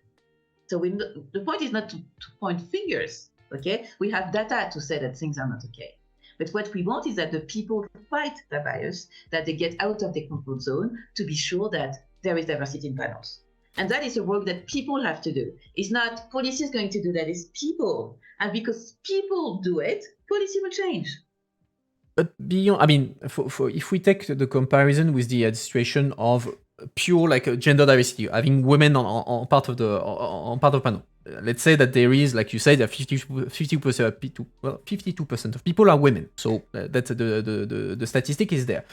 [SPEAKER 2] So the point is not to point fingers, okay? We have data to say that things are not okay. But what we want is that the people fight the bias, that they get out of their comfort zone to be sure that there is diversity in panels. And that is a work that people have to do. It's not policy is going to do that, it's people. And because people do it, policy will change.
[SPEAKER 1] But beyond, I mean, for if we take the comparison with the situation of pure like gender diversity, having women on part of panel. Let's say that there is, like you said, that 52% of people are women. So that's the statistic is there.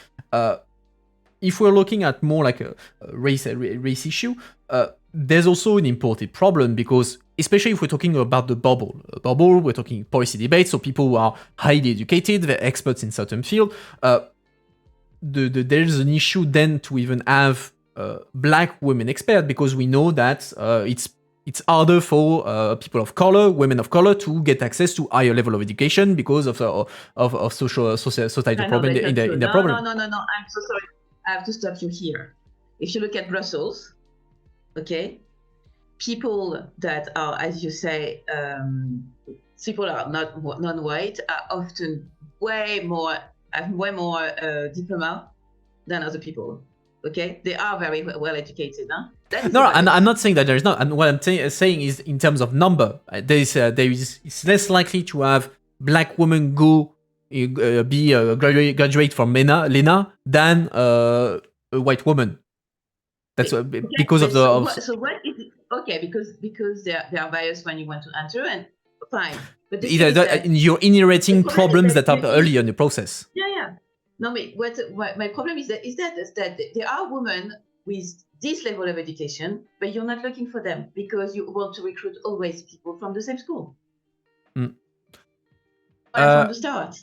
[SPEAKER 1] If we're looking at more like a race issue, there's also an imported problem because, especially if we're talking about the bubble, we're talking policy debates, so people who are highly educated, they're experts in certain field. There's an issue then to even have black women experts because we know that it's harder for people of color, women of color, to get access to higher level of education because of societal problem in the problem.
[SPEAKER 2] No. I'm so sorry. I have to stop you here. If you look at Brussels, okay, people that are, as you say, people are not non-white are often have way more diploma than other people. Okay, they are very well educated. Huh?
[SPEAKER 1] No, I'm not saying that there is not. And what I'm saying is, in terms of number, it's less likely to have black women graduate from Lena than a white woman. That's because of the.
[SPEAKER 2] So what is it? Okay, because there are bias when you want to enter, and fine. But
[SPEAKER 1] you're inheriting problems that are early in the process.
[SPEAKER 2] Yeah. No, what my problem is that there are women with this level of education, but you're not looking for them because you want to recruit always people from the same school. From the start.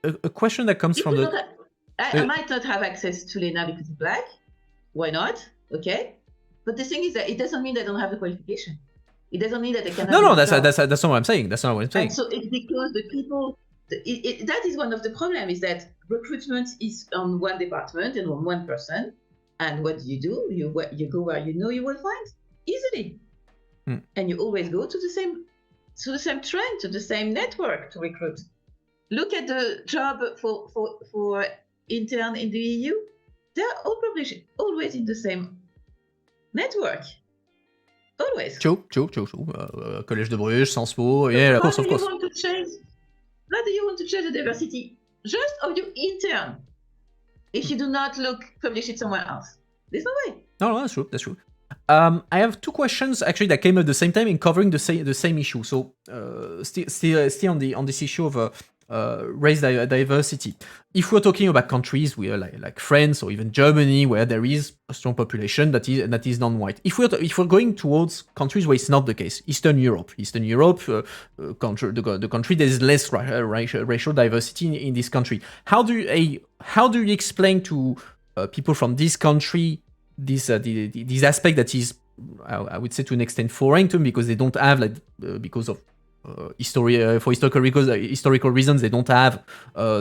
[SPEAKER 1] A question that comes from the.
[SPEAKER 2] I might not have access to Lena because he's black. Why not? Okay. But the thing is that it doesn't mean they don't have the qualification. It doesn't mean that they cannot.
[SPEAKER 1] No, that's not what I'm saying. That's not what I'm saying.
[SPEAKER 2] And so it's because the people. That is one of the problems, is that recruitment is on one department and on one person. And what do? You go where you know you will find easily. and you always go to the same trend, to the same network to recruit. Look at the job for intern in the EU. They're all published always in the same network. Always.
[SPEAKER 1] True. Collège de Bruges, Sciences Po, yeah, of course.
[SPEAKER 2] How do you want to change the diversity? Just of your intern. If you do not publish it somewhere else. There's no way.
[SPEAKER 1] No, that's true. I have two questions actually that came at the same time in covering the same issue. So still on this issue of race diversity. If we're talking about countries where like France or even Germany, where there is a strong population that is non-white. If we're going towards countries where it's not the case, Eastern Europe, the country there is less racial diversity in this country. How do you explain to people from this country this aspect that is, I would say, to an extent foreign to them, because they don't have because of historical reasons, they don't have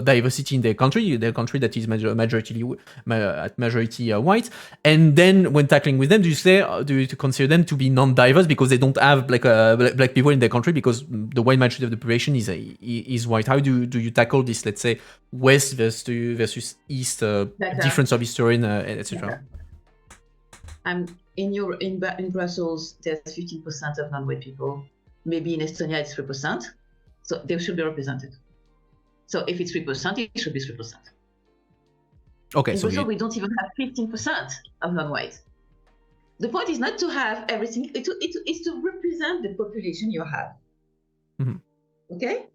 [SPEAKER 1] diversity in their country that is majority white. And then when tackling with them, do you consider them to be non-diverse because they don't have black people in their country, because the white majority of the population is white? How do you tackle this, let's say, West versus East difference of history, etc.?
[SPEAKER 2] In Brussels, there's 15% of non-white people. Maybe in Estonia it's 3%, so they should be represented. So if it's 3%, it should be 3%.
[SPEAKER 1] Okay,
[SPEAKER 2] in Brussels, we don't even have 15% of non-white. The point is not to have everything; it's to represent the population you have.
[SPEAKER 1] Mm-hmm.
[SPEAKER 2] Okay,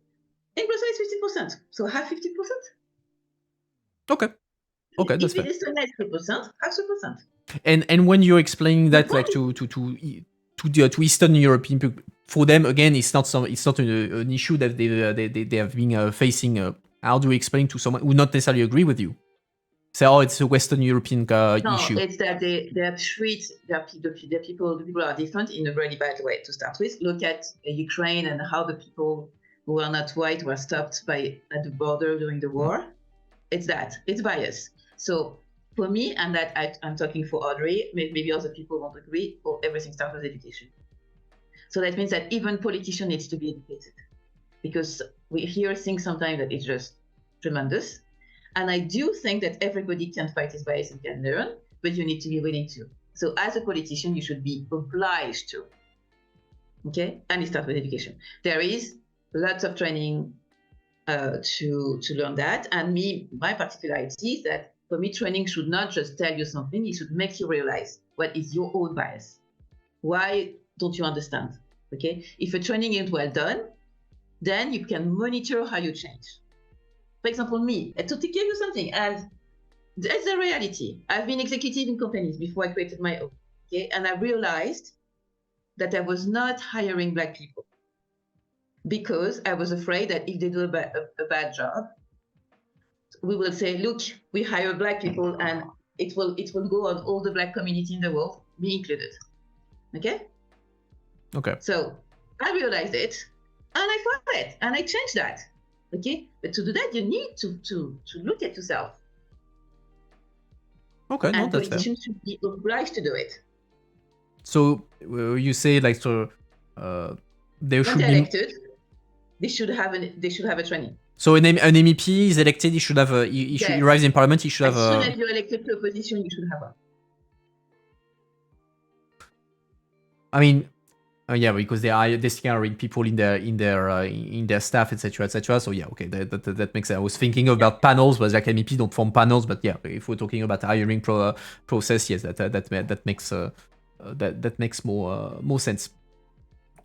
[SPEAKER 2] in Brussels it's 15%, so have 15%.
[SPEAKER 1] Okay, that's fair.
[SPEAKER 2] If in Estonia it's 3%, have 3%.
[SPEAKER 1] And when you're explaining that to Eastern European people, for them again, it's not an issue that they have been facing. How do you explain to someone who not necessarily agree with you? Say, it's a Western European issue.
[SPEAKER 2] No, it's that they treat the people are different in a really bad way to start with. Look at Ukraine and how the people who are not white were stopped at the border during the war. It's bias. So for me, and that I'm talking for Audrey, maybe other people won't agree, or everything starts with education. So that means that even politicians need to be educated, because we hear things sometimes that it's just tremendous. And I do think that everybody can fight his bias and can learn, but you need to be willing to. So as a politician, you should be obliged to. Okay? And it starts with education. There is lots of training to learn that. And my particularity is that for me, training should not just tell you something, it should make you realize what is your own bias. Why don't you understand? Okay? If a training is well done, then you can monitor how you change. For example, me, to give you something, and that's the reality. I've been executive in companies before I created my own. Okay? And I realized that I was not hiring Black people because I was afraid that if they do a bad job, we will say, look, we hire Black people and it will go on all the Black community in the world, me included. Okay? So I realized it and I fought it and I changed that. Okay? But to do that, you need to look at yourself.
[SPEAKER 1] Okay,
[SPEAKER 2] and
[SPEAKER 1] that's
[SPEAKER 2] politicians should be obliged to do it.
[SPEAKER 1] So you say there should be
[SPEAKER 2] elected, they should have a training.
[SPEAKER 1] So an MEP is elected, he should have he arrives in parliament, he should have
[SPEAKER 2] as soon as you're elected to a position, you should have one.
[SPEAKER 1] I mean, because they are hiring people in their staff, etc. So that makes sense. I was thinking about panels, but like MEP don't form panels, but if we're talking about hiring process, yes, that makes more sense.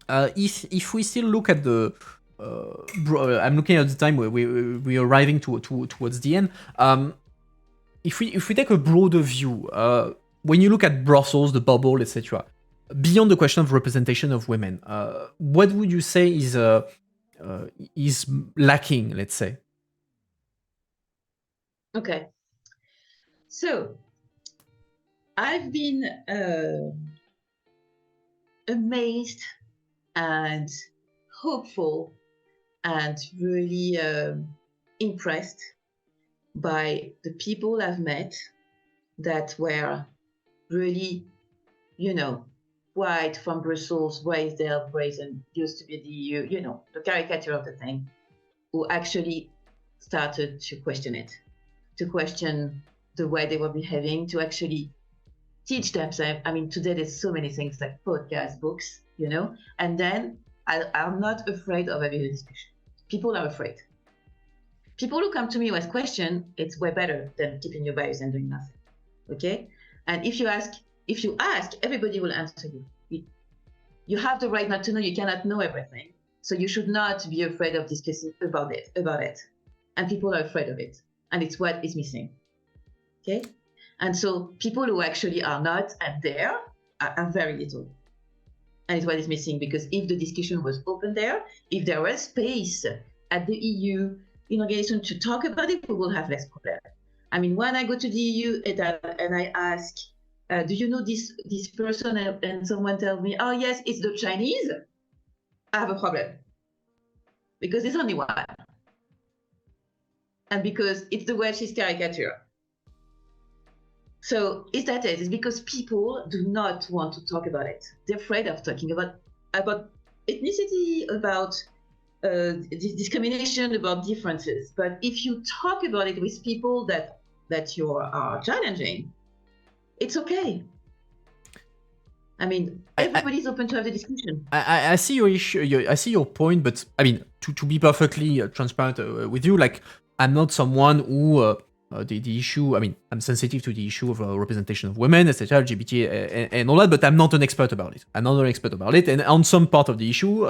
[SPEAKER 1] If we still look at the I'm looking at the time where we're arriving towards the end. If we take a broader view, when you look at Brussels, the bubble, etc., beyond the question of representation of women, what would you say is lacking, let's say?
[SPEAKER 2] Okay. So I've been amazed and hopeful and really impressed by the people I've met that were really, white from Brussels, raised there, raised and used to be the EU, you know, the caricature of the thing, who actually started to question it, to question the way they were behaving, to actually teach themselves. I mean, today there's so many things like podcasts, books, you know, and then I'm not afraid of having a discussion. People are afraid. People who come to me with questions, it's way better than keeping your bias and doing nothing. Okay? And if you ask, everybody will answer you. You have the right not to know. You cannot know everything. So you should not be afraid of discussing about it. And people are afraid of it. And it's what is missing. Okay? And so people who actually are not and there are very little. And it's what is missing, because if the discussion was open there, if there was space at the EU in organization to talk about it, we will have less problem. I mean, when I go to the EU and I ask, do you know this person? And someone tells me, oh yes, it's the Chinese, I have a problem. Because there's only one. And because it's the Welsh caricature. So is that it? It's because people do not want to talk about it. They're afraid of talking about ethnicity, about discrimination, about differences. But if you talk about it with people that you are challenging, it's okay. I mean, everybody's open to have the discussion.
[SPEAKER 1] I see your issue. I see your point, but I mean, to be perfectly transparent with you, like, I'm not someone who the issue. I mean, I'm sensitive to the issue of representation of women, etc., LGBT, and all that, but I'm not an expert about it. I'm not an expert about it, and on some part of the issue,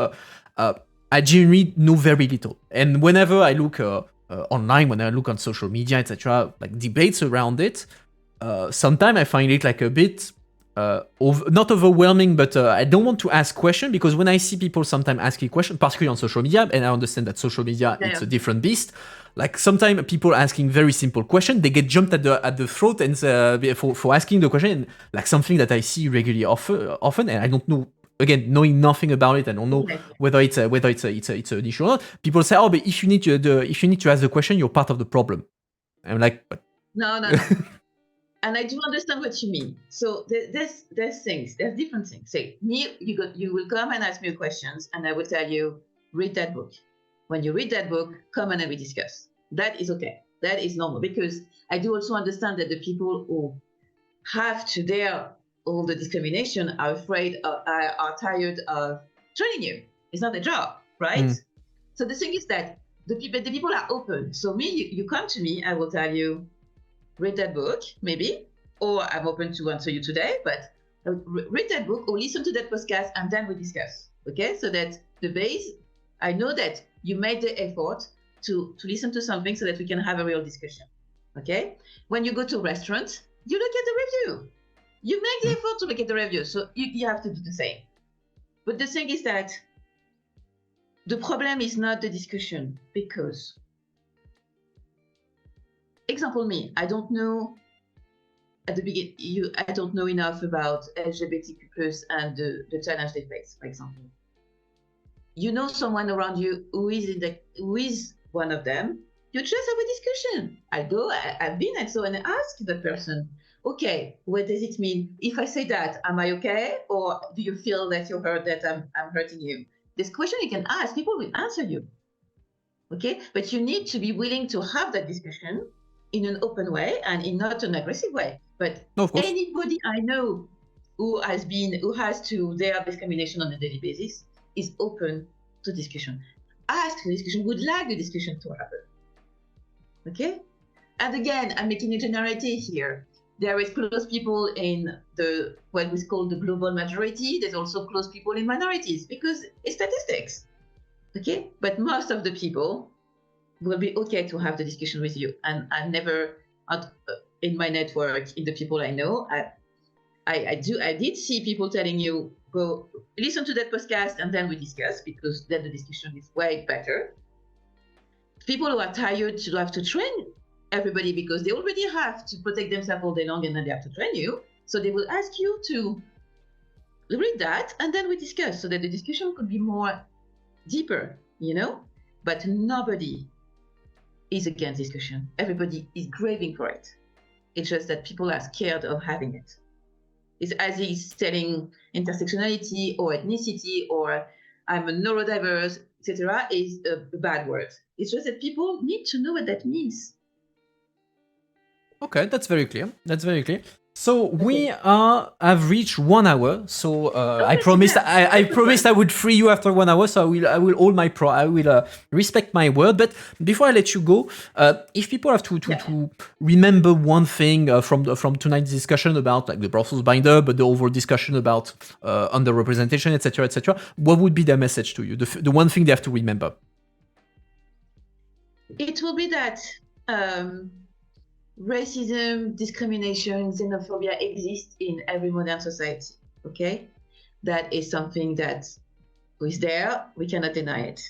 [SPEAKER 1] I genuinely know very little. And whenever I look online, when I look on social media, etc., like debates around it, sometimes I find it like a bit. Not overwhelming, but I don't want to ask questions, because when I see people sometimes asking questions, particularly on social media, and I understand that social media it's a different beast. Like sometimes people asking very simple questions, they get jumped at the throat and for asking the question, like something that I see regularly often, and I don't know. Again, knowing nothing about it, I don't know whether it's an issue or not. People say, "Oh, but if you need to ask the question, you're part of the problem." I'm like, but
[SPEAKER 2] no. And I do understand what you mean. So there's different things. Say, you will come and ask me questions, and I will tell you, read that book. When you read that book, come and we discuss. That is okay. That is normal, because I do also understand that the people who have to dare all the discrimination are afraid, are tired of training you. It's not their job, right? So the thing is that the people are open. So you come to me, I will tell you, read that book, maybe, or I'm open to answer you today, but read that book or listen to that podcast, and then we discuss, okay? So that the base, I know that you made the effort to listen to something so that we can have a real discussion, okay? When you go to a restaurant, you look at the review. You make the effort to look at the review, so you have to do the same. But the thing is that the problem is not the discussion, because example me, I don't know at the beginning. I don't know enough about LGBTQ+ and the challenge they face. For example, you know someone around you who is one of them. You just have a discussion. I've been and so, and I ask the person, okay, what does it mean if I say that? Am I okay, or do you feel that you heard that I'm hurting you? This question you can ask. People will answer you. Okay, but you need to be willing to have that discussion in an open way and in not an aggressive way. But anybody I know who has to their discrimination on a daily basis is open to discussion. Ask for discussion, would like the discussion to happen. Okay? And again, I'm making a generality here. There is close people in what we call the global majority. There's also close people in minorities, because it's statistics. Okay? But most of the people will be okay to have the discussion with you. And I've never, in my network, in the people I know, I did see people telling you, go listen to that podcast and then we discuss, because then the discussion is way better. People who are tired to have to train everybody, because they already have to protect themselves all day long, and then they have to train you. So they will ask you to read that, and then we discuss, so that the discussion could be more deeper, you know? But nobody is against discussion. Everybody is craving for it. It's just that people are scared of having it. It's as he's telling intersectionality or ethnicity or I'm a neurodiverse, etc., is a bad word. It's just that people need to know what that means.
[SPEAKER 1] Okay, that's very clear. That's very clear. So we have reached 1 hour. So I promised I promised I would free you after 1 hour. So I will hold my I will respect my word. But before I let you go, if people have to remember one thing from tonight's discussion about like the Brussels binder, but the overall discussion about underrepresentation, etc., what would be their message to you? The one thing they have to remember.
[SPEAKER 2] It will be that. Racism, discrimination, xenophobia exist in every modern society. Okay, that is something that is there. We cannot deny it.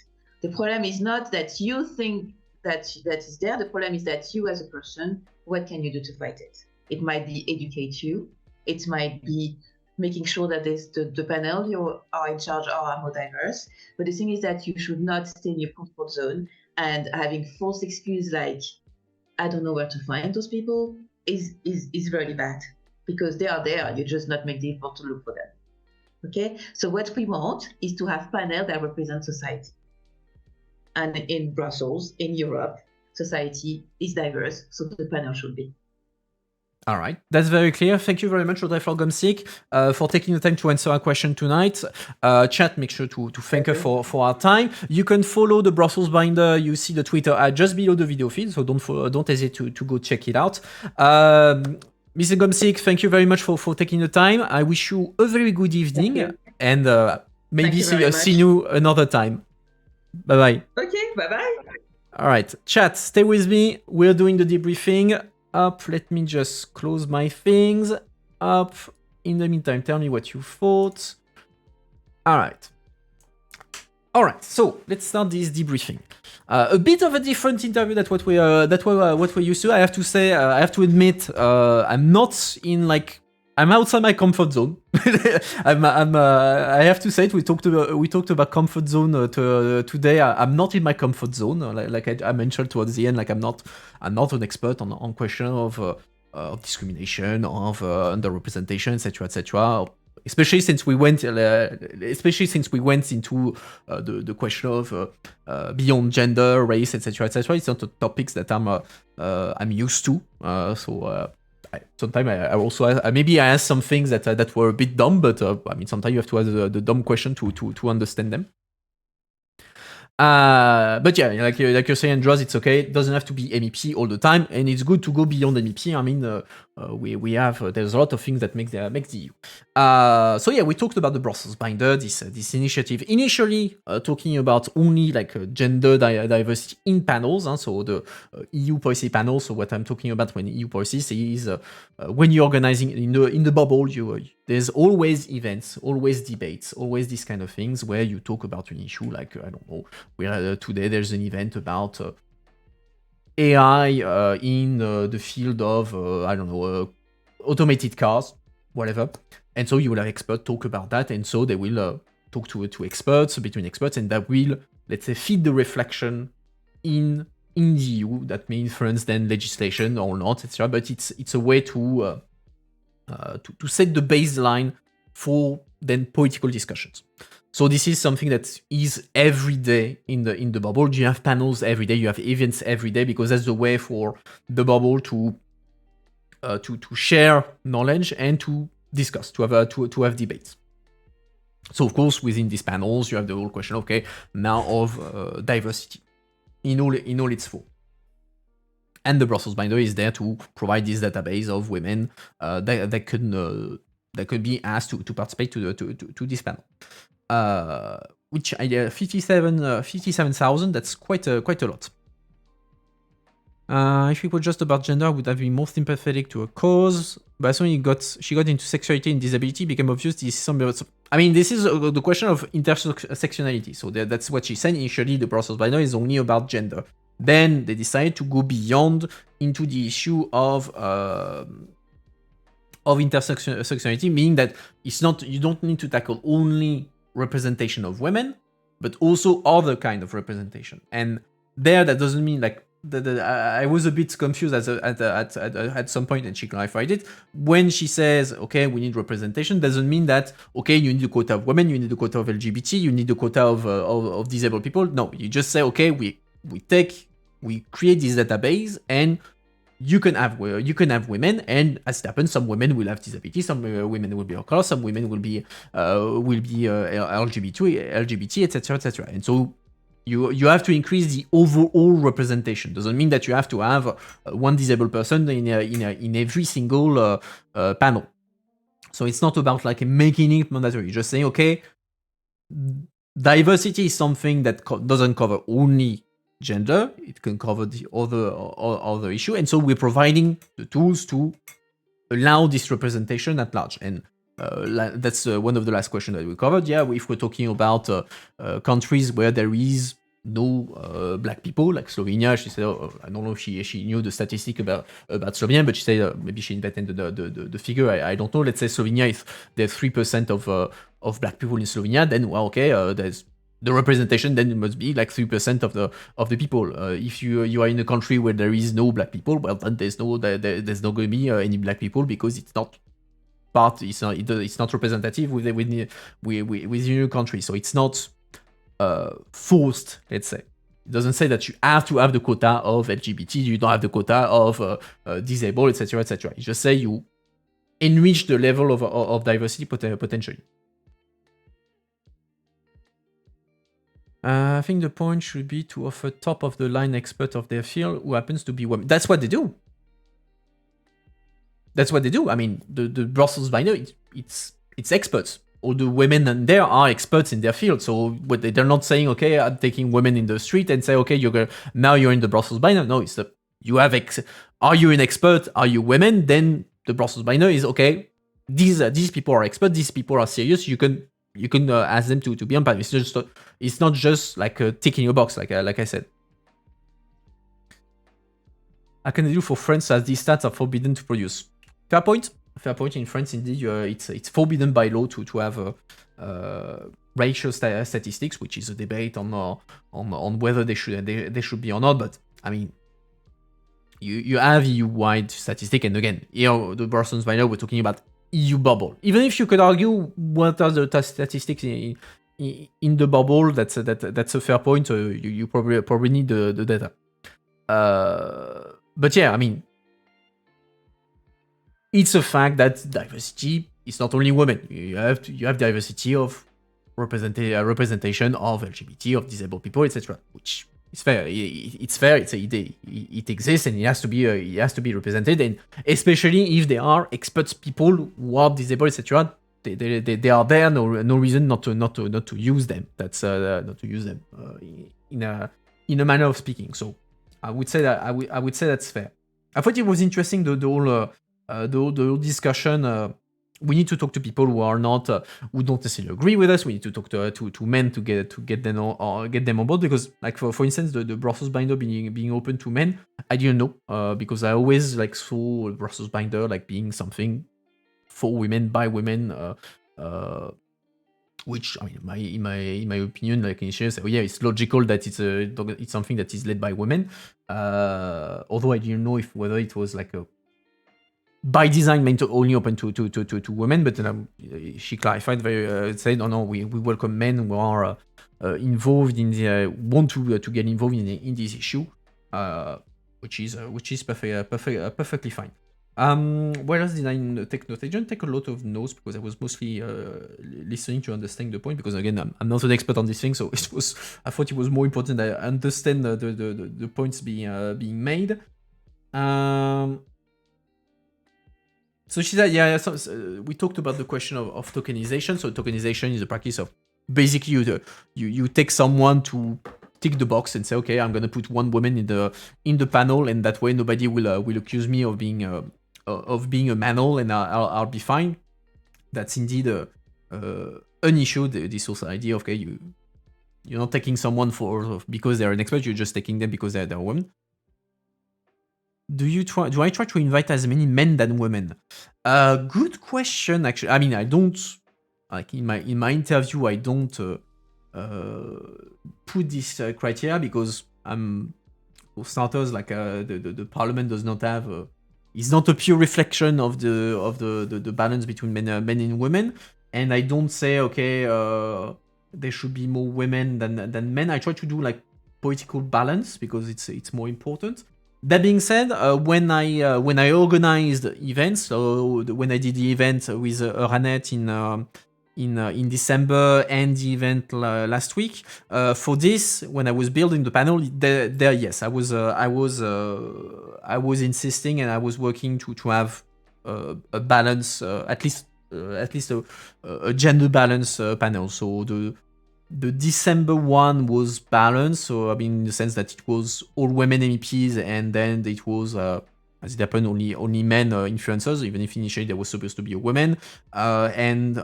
[SPEAKER 2] The problem is not that you think that is there. The problem is that you, as a person, what can you do to fight it? It might be educate you. It might be making sure that the panel you are in charge are more diverse. But the thing is that you should not stay in your comfort zone and having false excuse like I don't know where to find those people is very bad because they are there. You just not make the effort to look for them. Okay, so what we want is to have panel that represent society. And in Brussels, in Europe, society is diverse, so the panel should be.
[SPEAKER 1] All right, that's very clear. Thank you very much, Audrey-Flore Ngomsik, for taking the time to answer our question tonight. Chat, make sure to thank her for our time. You can follow the Brussels binder. You see the Twitter ad just below the video feed, so don't hesitate to go check it out. Mr. Ngomsik, thank you very much for taking the time. I wish you a very good evening, and maybe see you another time. Bye-bye.
[SPEAKER 2] Okay, bye-bye.
[SPEAKER 1] All right, chat, stay with me. We're doing the debriefing. Up, let me just close my things. Up, in the meantime, tell me what you thought. All right, so let's start this debriefing. A bit of a different interview than what we're used to. I have to say, I have to admit, I'm not in like, I'm outside my comfort zone. I have to say it. We talked about comfort zone today. I'm not in my comfort zone. Like I mentioned towards the end, like I'm not an expert on question of discrimination, of underrepresentation, etc. Especially since we went into the question of beyond gender, race, etc. It's not a topics that I'm used to. Sometimes I also maybe I ask some things that were a bit dumb, but I mean sometimes you have to ask the dumb question to understand them. But yeah, like you're saying, Andros, it's okay. It doesn't have to be MEP all the time, and it's good to go beyond MEP. I mean, we have there's a lot of things that make the EU. So yeah, we talked about the Brussels binder, this initiative. Initially, talking about only like gender diversity in panels. So the EU policy panel. So what I'm talking about when EU policy is when you're organizing in the bubble, there's always events, always debates, always these kind of things where you talk about an issue like I don't know. Today there's an event about AI in the field of I don't know automated cars, whatever, and so you will have experts talk about that, and so they will talk to experts between experts, and that will, let's say, feed the reflection in the EU that may influence then legislation or not, etc. But it's a way to set the baseline for then political discussions. So this is something that is every day in the bubble. You have panels every day, you have events every day, because that's the way for the bubble to share knowledge and to discuss, to have debates. So of course, within these panels, you have the whole question, okay, now of diversity in all its form. And the Brussels binder is there to provide this database of women that could be asked to participate to this panel. Which 57,000, that's quite a lot. If it were just about gender, I would have been more sympathetic to a cause. But as soon as she got into sexuality and disability, it became obvious this is something. I mean, this is the question of intersectionality. So that's what she said initially. The Brussels binder is only about gender. Then they decided to go beyond into the issue of intersectionality, meaning that it's not, you don't need to tackle only representation of women, but also other kind of representation. And there, that doesn't mean like I was a bit confused at some point, and she clarified it. When she says, okay, we need representation, doesn't mean that, okay, you need a quota of women, you need a quota of LGBT, you need a quota of disabled people. No, you just say, okay, we create this database, and you can have women, and as it happens, some women will have disability, some women will be of color, some women will be LGBT, etc., etc. And so you have to increase the overall representation. Doesn't mean that you have to have one disabled person in every single panel. So it's not about like making it mandatory. You're just saying, okay, diversity is something that doesn't cover only gender, it can cover the other issue, and so we're providing the tools to allow this representation at large. And that's one of the last questions that we covered. Yeah, if we're talking about countries where there is no black people, like Slovenia, she said, I don't know if she knew the statistic about Slovenia, but she said maybe she invented the figure. I don't know. Let's say Slovenia, if there's 3% of black people in Slovenia, then well, okay, there's the representation, then it must be like 3% of the people. If you are in a country where there is no black people, well, then there's not going to be any black people, because it's not representative within your country. So it's not forced, let's say. It doesn't say that you have to have the quota of LGBT, you don't have the quota of disabled, etc., etc. It just say you enrich the level of diversity potentially. I think the point should be to offer top-of-the-line expert of their field who happens to be women. That's what they do. I mean, the Brussels binder, it's experts. All the women in there are experts in their field. So they're not saying, okay, I'm taking women in the street and say, okay, now you're in the Brussels binder. No, it's are you an expert? Are you women? Then the Brussels binder is, okay, these people are experts. These people are serious. You can ask them to be on panel. It's not just like ticking a box, like I said. How can they do for France, as these stats are forbidden to produce? Fair point. In France, indeed, it's forbidden by law to have racial statistics, which is a debate on whether they should be or not. But I mean, you have EU-wide statistic, and again, the Brussels binder, we're talking about EU bubble. Even if you could argue what are the statistics in the bubble, that's a fair point. You probably need the data. But yeah, I mean, it's a fact that diversity is not only women. You have diversity of representation of LGBT, of disabled people, etc. Which is fair. It's fair. It exists, and it has to be represented. And especially if there are experts, people who are disabled, etc. They are there. No reason not to use them. That's not to use them in a manner of speaking. So I would say that's fair. I thought it was interesting the whole discussion. We need to talk to people who don't necessarily agree with us. We need to talk to men to get them on board, because, like, for instance, the Brussels binder being open to men, I didn't know, because I always saw Brussels binder being something for women by women, which, I mean, in my opinion, initially, it's logical that it's something that is led by women. Although I didn't know whether it was by design meant only open to women, but she clarified, said, no, we welcome men who are involved want to get involved in this issue, which is perfectly fine. Where else did I take notes? I didn't take a lot of notes because I was mostly listening to understand the point, because again, I'm not an expert on this thing, so I thought it was more important that I understand the points being made. So she said, we talked about the question of tokenization. So tokenization is a practice of basically you take someone to tick the box and say, okay, I'm going to put one woman in the panel, and that way nobody will accuse me of being a manel, and I'll be fine. That's indeed an issue. This also idea of, okay, you're not taking someone because they're an expert. You're just taking them because they're a woman. Do I try to invite as many men than women? Good question, actually. I mean, I don't, in my interview, I don't put this criteria, because I'm for starters, like the parliament does not have. Is not a pure reflection of the balance between men and women. And I don't say okay, there should be more women than men. I try to do like political balance because it's more important. That being said, when I organized events, so when I did the event with Ranet in December and the event last week, for this, when I was building the panel, there yes, I was insisting and I was working to have a balance, at least a gender balance panel. So the December one was balanced, so I mean in the sense that it was all women MEPs, and then it was as it happened only men influencers, even if initially there was supposed to be a woman. And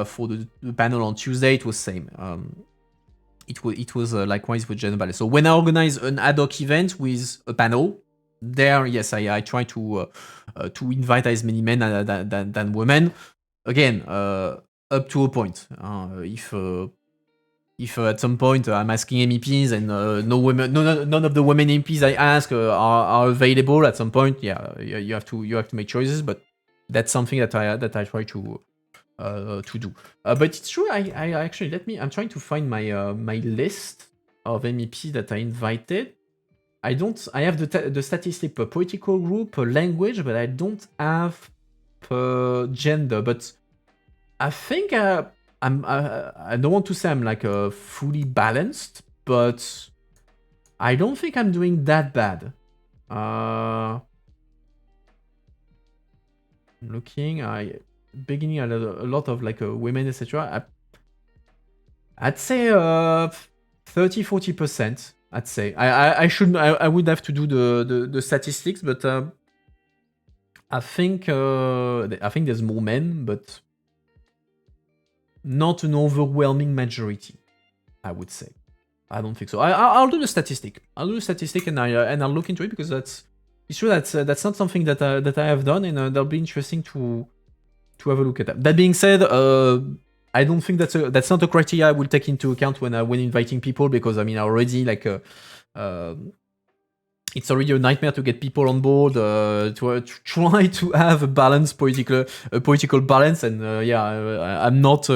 [SPEAKER 1] for the panel on Tuesday, it was same. It was likewise with gender balance. So when I organize an ad hoc event with a panel, there yes, I try to invite as many men than women. Again, up to a point. If at some point I'm asking MEPs and none of the women MEPs I ask are available at some point, yeah, you have to make choices. But that's something that I try to do. But it's true. I actually I'm trying to find my list of MEPs that I invited. I have the statistic per political group, per language, but I don't have per gender. But I think I don't want to say I'm like fully balanced, but I don't think I'm doing that bad. Looking, beginning a lot of like women, etc. I'd say 30-40%. I'd say I would have to do the statistics, but I think there's more men, but not an overwhelming majority, I would say. I don't think so. I'll do the statistic. I'll do the statistic and I'll look into it because it's true that's not something that I have done, and that'll be interesting to have a look at that. That being said, I don't think that's not a criteria I will take into account when inviting people, because I mean already like it's already a nightmare to get people on board to try to have a balanced political balance, and I'm not.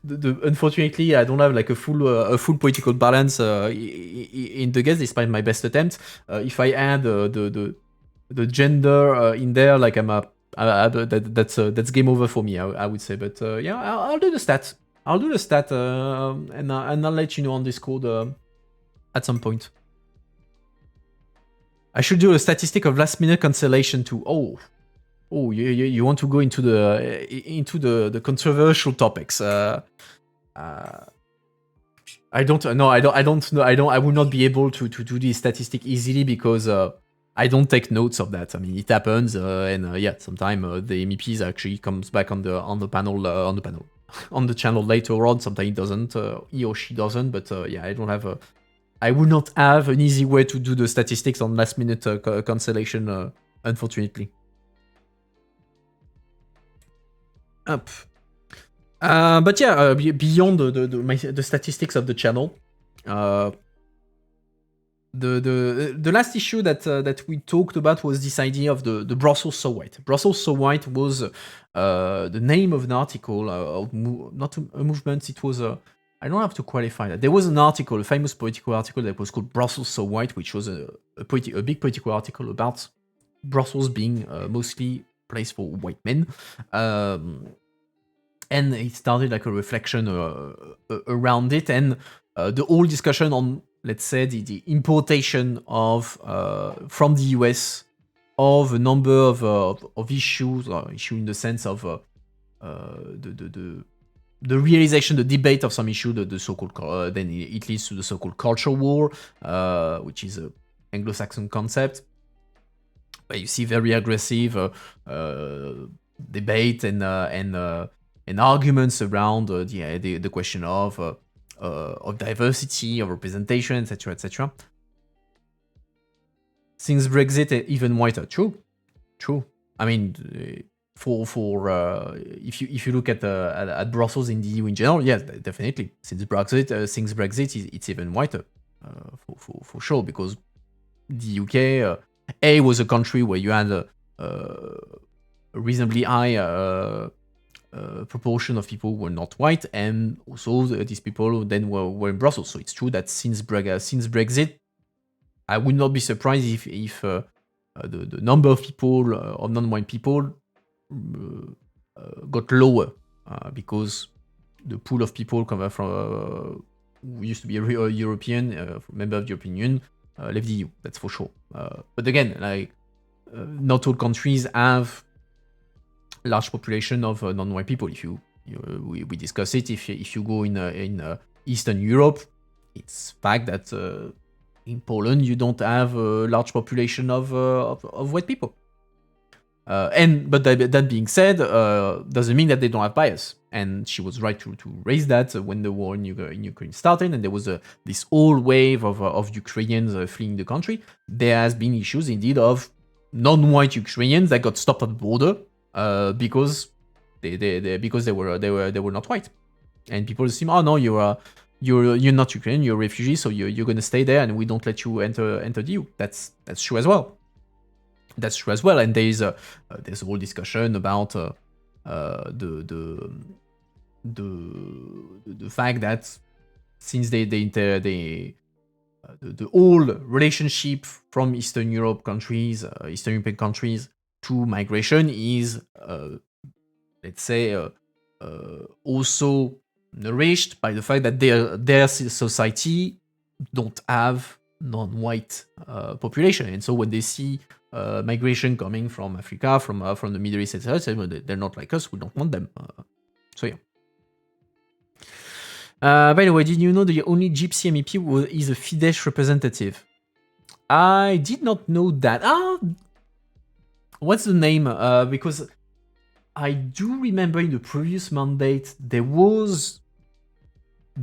[SPEAKER 1] Unfortunately, I don't have like a full political balance in the guest, despite my best attempt. If I add the gender in there, like that's game over for me. I would say, but I'll do the stat. I'll do the stat, and I'll let you know on Discord at some point. I should do a statistic of last minute cancellation too. Oh, you want to go into the controversial topics? I don't know. I will not be able to do this statistic easily because I don't take notes of that. I mean, it happens, and sometimes the MEPs actually comes back on the panel on the channel later on. Sometimes it doesn't, he or she doesn't. But I don't have I would not have an easy way to do the statistics on last minute cancellation, unfortunately. Up. But beyond the statistics of the channel, the last issue that we talked about was this idea of the Brussels So White. Brussels So White was the name of an article, not a movement. It was I don't have to qualify that. There was an article, a famous political article that was called Brussels So White, which was a big political article about Brussels being mostly a place for white men. And it started like a reflection around it, and the whole discussion on, let's say, the importation of from the US of a number of issues, issue in the sense of the realization, the debate of some issue, the so-called then it leads to the so-called culture war, which is a Anglo-Saxon concept. Where you see very aggressive debate and arguments around the question of diversity, of representation, etc., etc. Since Brexit, even whiter. True. I mean, if you look at Brussels in the EU in general, yes, definitely. Since Brexit, it's even whiter, for sure, because the UK, A was a country where you had a reasonably high proportion of people who were not white, and also these people then were in Brussels. So it's true that since Brexit, I would not be surprised if the number of people, of non-white people, got lower because the pool of people coming from who used to be a European, member of the European Union, left the EU. That's for sure. But again, like not all countries have large population of non-white people. If we discuss it. If you go in Eastern Europe, it's fact that in Poland you don't have a large population of white people. But that being said, doesn't mean that they don't have bias. And she was right to raise that when the war in Ukraine started, and there was this whole wave of Ukrainians fleeing the country. There has been issues indeed of non-white Ukrainians that got stopped at the border because they were not white, and people assume, oh no, you're not Ukrainian, you're a refugee, so you're gonna stay there, and we don't let you enter the EU. That's true as well. That's true as well, and there's a whole discussion about the fact that since the whole relationship from Eastern European countries to migration is, let's say, also nourished by the fact that their society don't have non-white population, and so when they see migration coming from Africa, from the Middle East, etc., they're not like us. We don't want them. So yeah. By the way, did you know the only Gypsy MEP is a Fidesz representative? I did not know that. What's the name? Because I do remember in the previous mandate there was a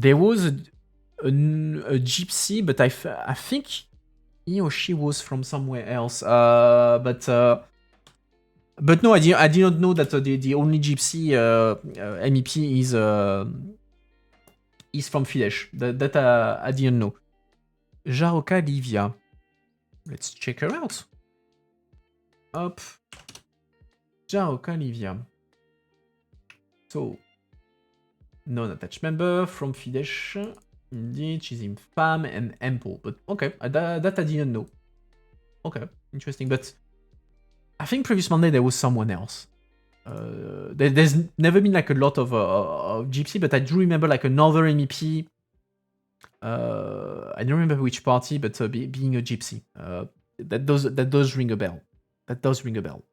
[SPEAKER 1] Gypsy, but I think he or she was from somewhere else. But no, I did not know that the only Gypsy MEP is from Fidesz. That I didn't know. Jaroka Livia. Let's check her out. Up. Jaroka Livia. So, non-attached member from Fidesz. Indeed, she's in FAM and EMPO. But okay, that I didn't know. Okay, interesting. But I think previous Monday there was someone else. There's never been like a lot of Gypsy, but I do remember like another MEP. I don't remember which party, but being a Gypsy. That does ring a bell. That does ring a bell.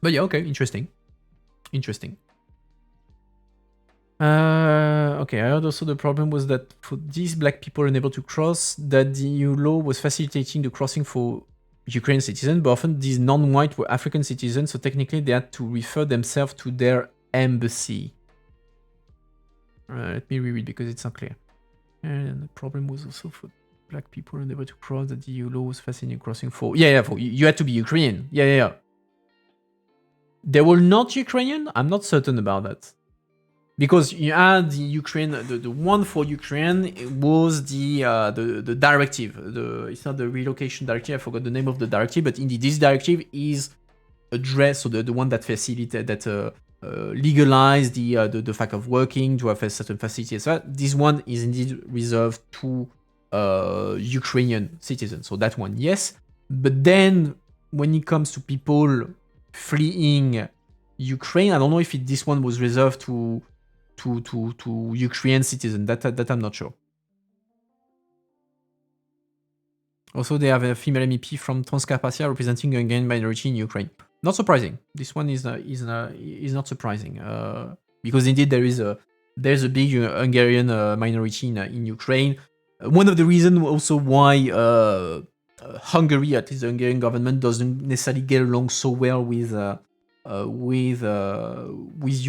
[SPEAKER 1] But yeah, okay, interesting. Okay, I heard also the problem was that for these black people unable to cross, that the EU law was facilitating the crossing for Ukrainian citizens, but often these non-white were African citizens, so technically they had to refer themselves to their embassy. Let me reread because it's unclear. And the problem was also for black people unable to cross, that the EU law was facilitating crossing for... for you had to be Ukrainian. Yeah. They were not Ukrainian? I'm not certain about that. Because you had the Ukraine, the one for Ukraine was the directive. It's not the relocation directive. I forgot the name of the directive, but indeed this directive is addressed. So the one that facilitated, that legalized the fact of working to have a certain facility. So this one is indeed reserved to Ukrainian citizens. So that one, yes. But then when it comes to people fleeing Ukraine, I don't know if this one was reserved to Ukrainian citizens. That I'm not sure. Also, they have a female MEP from Transcarpathia representing a Hungarian minority in Ukraine. Not surprising. This one is not surprising because indeed there's a big Hungarian minority in Ukraine. One of the reasons also why Hungary, at least the Hungarian government, doesn't necessarily get along so well with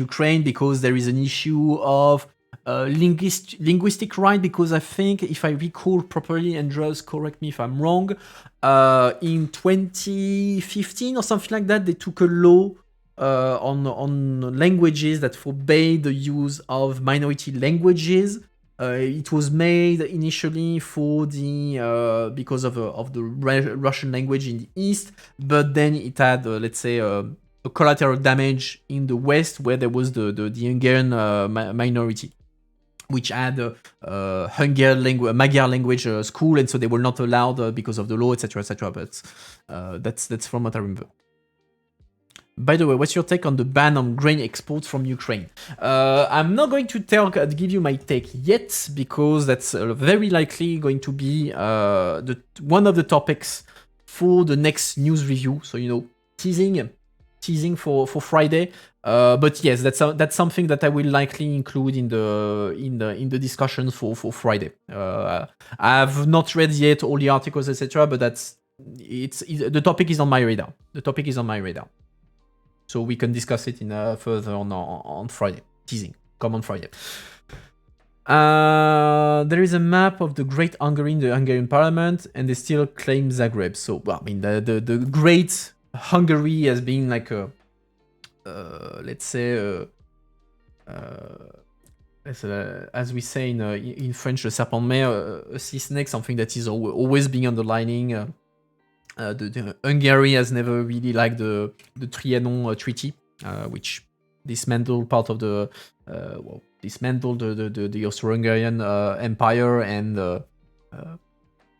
[SPEAKER 1] Ukraine, because there is an issue of linguistic right, because I think, if I recall properly, Andreas, correct me if I'm wrong, in 2015 or something like that, they took a law on languages that forbade the use of minority languages It was made initially for the because of the Russian language in the east, but then it had let's say a collateral damage in the west where there was the Hungarian minority, which had Magyar language school, and so they were not allowed because of the law, etc., etc. But that's from what I remember. By the way, what's your take on the ban on grain exports from Ukraine? I'm not going to give you my take yet, because that's very likely going to be one of the topics for the next news review. So, you know, teasing for Friday. But yes, that's something that I will likely include in the discussion for Friday. I have not read yet all the articles, etc. But the topic is on my radar. The topic is on my radar. So we can discuss it in further on Friday. Teasing. Come on Friday. There is a map of the Great Hungary in the Hungarian Parliament, and they still claim Zagreb. So, well, I mean, the Great Hungary has been like a, let's say, as we say in French, le serpent de mer, a sea snake, something that is always being underlining. The Hungary has never really liked the Trianon Treaty, which dismantled part of the Austro-Hungarian Empire and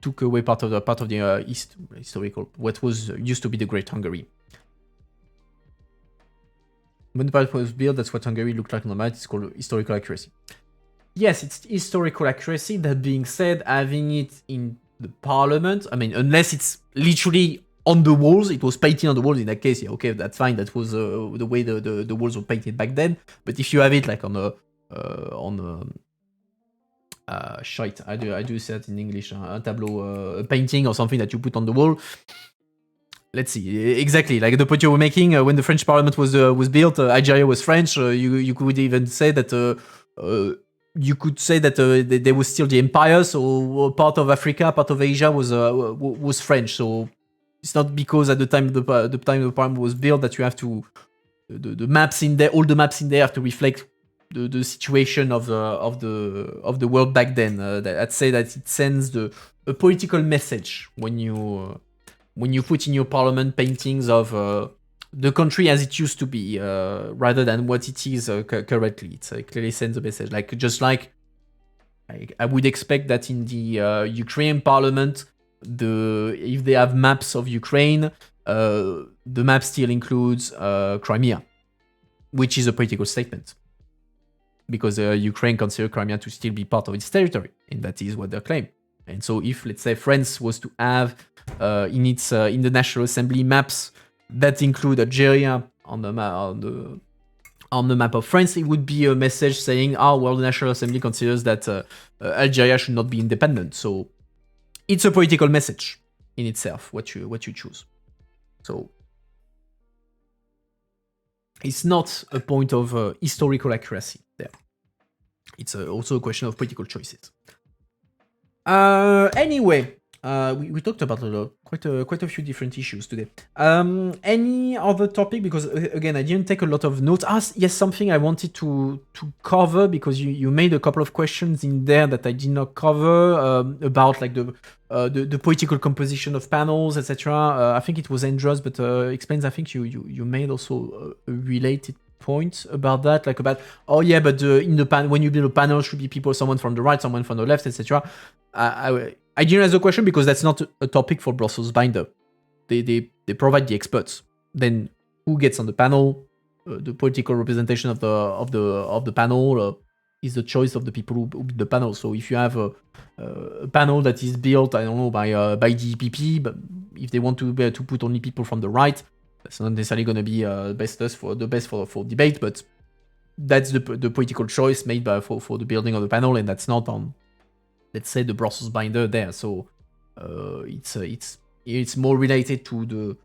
[SPEAKER 1] took away part of the historical, what was used to be the Great Hungary. When the part was built, that's what Hungary looked like on the map. It's called historical accuracy. Yes, it's historical accuracy. That being said, having it in the parliament, I mean, unless it's literally on the walls, it was painted on the walls. In that case, yeah, okay, that's fine. That was the way the walls were painted back then. But if you have it like shite, I do say it in English, a tableau, a painting or something that you put on the wall. Let's see, exactly like the point you were making when the French Parliament was built. Algeria was French. You could even say that. You could say that there was still the empire, so part of Africa, part of Asia was French. So it's not because at the time the parliament was built that you have to the maps in there, all the maps in there have to reflect the situation of the world back then. I'd say that it sends a political message when you put in your parliament paintings of the country as it used to be, rather than what it is currently. It clearly sends a message. Just like I would expect that in the Ukrainian parliament, if they have maps of Ukraine, the map still includes Crimea, which is a political statement, because Ukraine considers Crimea to still be part of its territory, and that is what they claim. And so, if let's say France was to have in the National Assembly maps that include Algeria on the map of France, it would be a message saying, "Oh, well, the National Assembly considers that Algeria should not be independent." So it's a political message in itself what you choose. So it's not a point of historical accuracy there. It's also a question of political choices. Anyway. We talked about quite a few different issues today. Any other topic? Because again, I didn't take a lot of notes. Yes, something I wanted to cover, because you made a couple of questions in there that I did not cover about like the political composition of panels, etc. I think it was Andros, but explains. I think you made also a related point about that, like about but in the when you build a panel, should be people, someone from the right, someone from the left, etc. I didn't ask the question because that's not a topic for Brussels Binder. They provide the experts. Then who gets on the panel? The political representation of the panel is the choice of the people who build the panel. So if you have a panel that is built, I don't know, by the EPP, but if they want to put only people from the right, that's not necessarily going to be the best for debate. But that's the political choice made for the building of the panel, and that's not on, let's say, the Brussels Binder there. So it's more related to the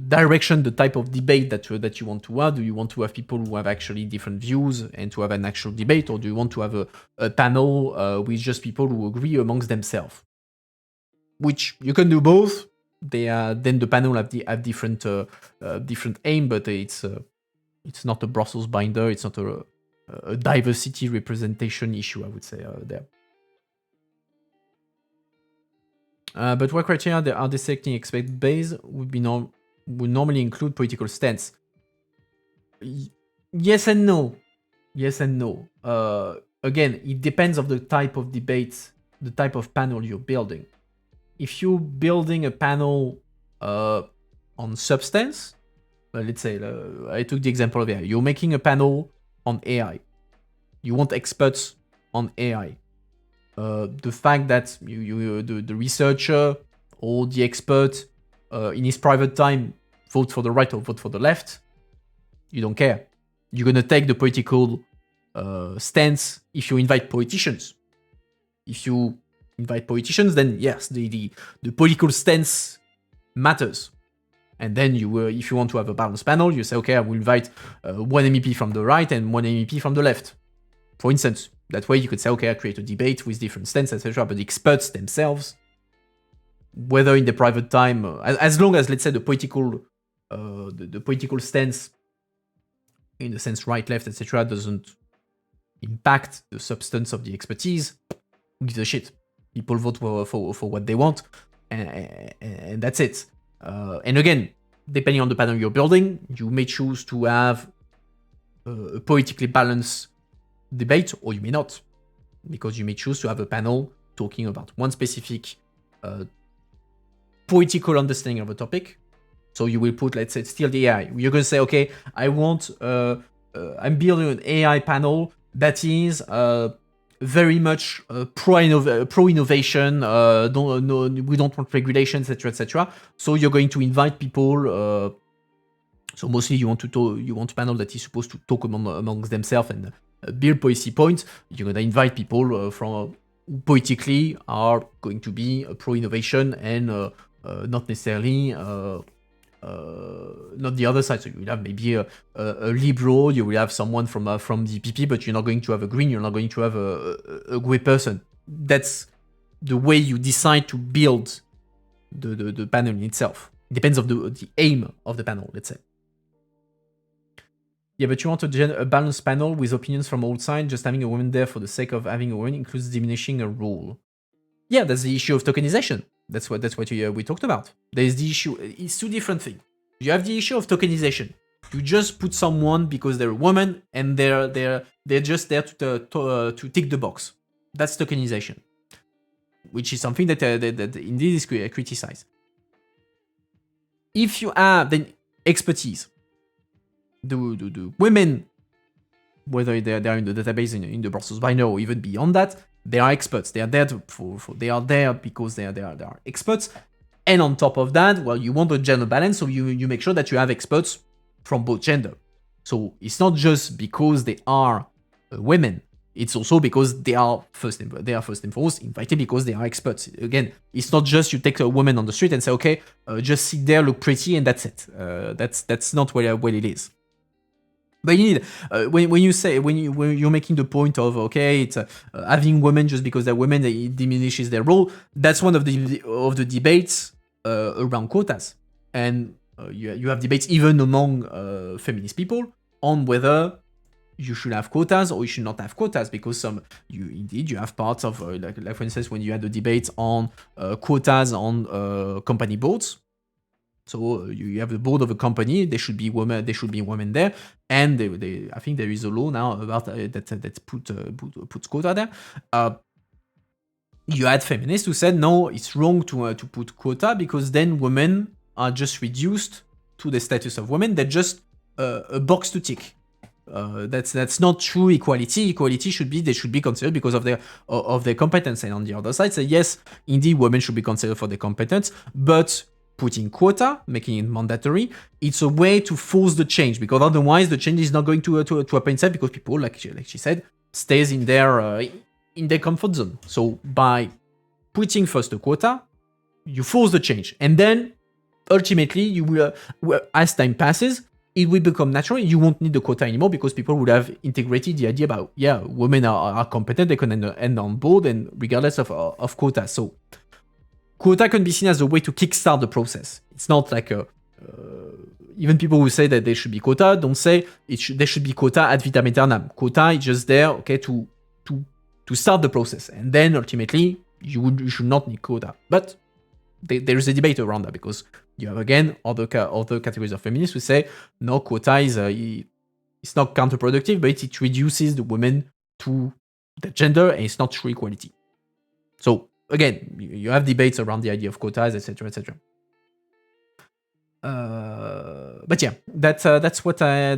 [SPEAKER 1] direction, the type of debate that you want to have. Do you want to have people who have actually different views and to have an actual debate, or do you want to have a panel with just people who agree amongst themselves? Which you can do both. Then the panel have different aim, but it's not a Brussels Binder. It's not a diversity representation issue, I would say, there. But what criteria are they selecting expert base would normally include political stance? Yes and no. Yes and no. Again, it depends of the type of debate, the type of panel you're building. If you're building a panel on substance, let's say, I took the example of AI. You're making a panel on AI. You want experts on AI. The fact that the researcher or the expert in his private time vote for the right or vote for the left, you don't care. You're going to take the political stance if you invite politicians. If you invite politicians, then yes, the political stance matters. And then if you want to have a balanced panel, you say, okay, I will invite one MEP from the right and one MEP from the left. For instance, that way you could say, okay, I create a debate with different stances, etc. But the experts themselves, whether in the private time, as long as, let's say, the political stance, in the sense right, left, etc., doesn't impact the substance of the expertise, who gives a shit? People vote for what they want, and that's it. And again, depending on the panel you're building, you may choose to have a politically balanced debate, or you may not, because you may choose to have a panel talking about one specific political understanding of a topic. So you will put, let's say, still the AI. You're going to say, okay, I'm building an AI panel that is very much pro-innovation. We don't want regulations, etc., etc. So you're going to invite people. So mostly you want a panel that is supposed to talk amongst themselves and build policy points. You're going to invite people from who politically are going to be pro-innovation and not necessarily not the other side. So you will have maybe a liberal, you will have someone from the PP, but you're not going to have a green, you're not going to have a GUE person. That's the way you decide to build the panel in itself. It depends on the aim of the panel, let's say. Yeah, but you want a balanced panel with opinions from all sides. Just having a woman there for the sake of having a woman includes diminishing a role. Yeah, that's the issue of tokenization. That's what we talked about. There's the issue. It's two different things. You have the issue of tokenization. You just put someone because they're a woman and they're just there to tick the box. That's tokenization, which is something that indeed is criticized. If you have then expertise, the women, whether they're in the database in the Brussels binary or even beyond that, they are experts. They are there they are there because they are experts. And on top of that, well, you want a gender balance, so you make sure that you have experts from both gender. So it's not just because they are women. It's also because they are first and foremost invited because they are experts. Again, it's not just you take a woman on the street and say, okay, just sit there, look pretty, and that's it. That's not what it is. But you need when you're making the point of okay, it's having women just because they're women, it diminishes their role. That's one of the debates around quotas, and you have debates even among feminist people on whether you should have quotas or you should not have quotas, because you have parts of like for instance when you had the debate on quotas on company boards. So you have the board of a company. There should be women. There should be women there, and I think there is a law now about that puts quota there. You had feminists who said no, it's wrong to put quota because then women are just reduced to the status of women. They're just a box to tick. That's not true equality. Equality they should be considered because of their competence. And on the other side, say yes, indeed, women should be considered for their competence, but putting quota, making it mandatory, it's a way to force the change, because otherwise the change is not going to happen inside, because people, like she said, stays in their comfort zone. So by putting first a quota, you force the change, and then ultimately you will, as time passes, it will become natural. You won't need the quota anymore because people would have integrated the idea about women are competent, they can end on board, and regardless of quota. So quota can be seen as a way to kickstart the process. It's not like even people who say that there should be quota don't say there should be quota ad vitam aeternam. Quota is just there, okay, to start the process, and then ultimately you should not need quota. But there is a debate around that, because you have again other categories of feminists who say no, quota is it's not counterproductive, but it reduces the women to the gender, and it's not true equality. So again, you have debates around the idea of quotas, etc., etc. But yeah, that's what I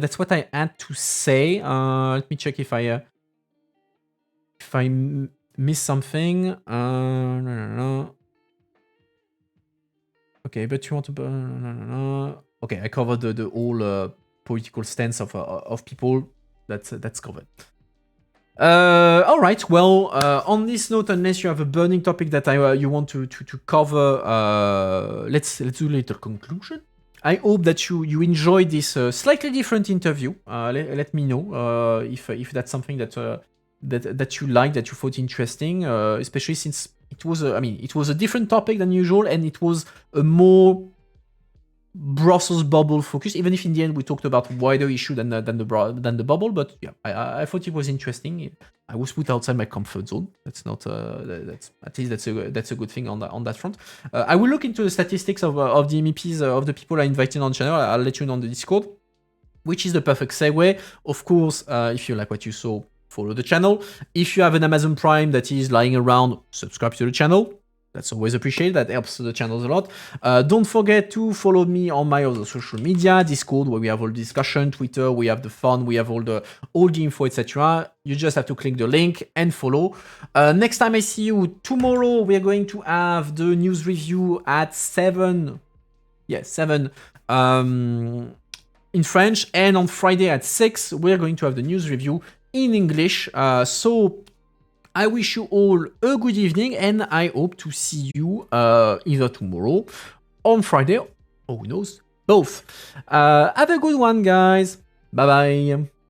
[SPEAKER 1] had to say. Let me check if I missed something. No. Okay, but you want to no. Okay, I covered the whole political stance of people. That's covered. All right. Well, on this note, unless you have a burning topic that you want to cover, let's do a little conclusion. I hope that you enjoyed this slightly different interview. Let me know if that's something that you liked, that you thought interesting, especially since it was a different topic than usual, and it was a more Brussels bubble focus, even if in the end we talked about wider issue than the bubble. But yeah, I thought it was interesting. I was put outside my comfort zone. That's not that's at least that's a good thing on that front. I will look into the statistics of the MEPs, of the people I invited on the channel. I'll let you know on the Discord, which is the perfect segue. Of course, if you like what you saw, follow the channel. If you have an Amazon Prime that is lying around, subscribe to the channel. That's always appreciated. That helps the channels a lot. Don't forget to follow me on my other social media, Discord, where we have all the discussion, Twitter, we have the fun, we have all the info, etc. You just have to click the link and follow. Next time I see you tomorrow, we are going to have the news review at 7. Yeah, 7 in French, and on Friday at 6, we're going to have the news review in English. So I wish you all a good evening, and I hope to see you either tomorrow, on Friday, or who knows, both. Have a good one, guys. Bye-bye.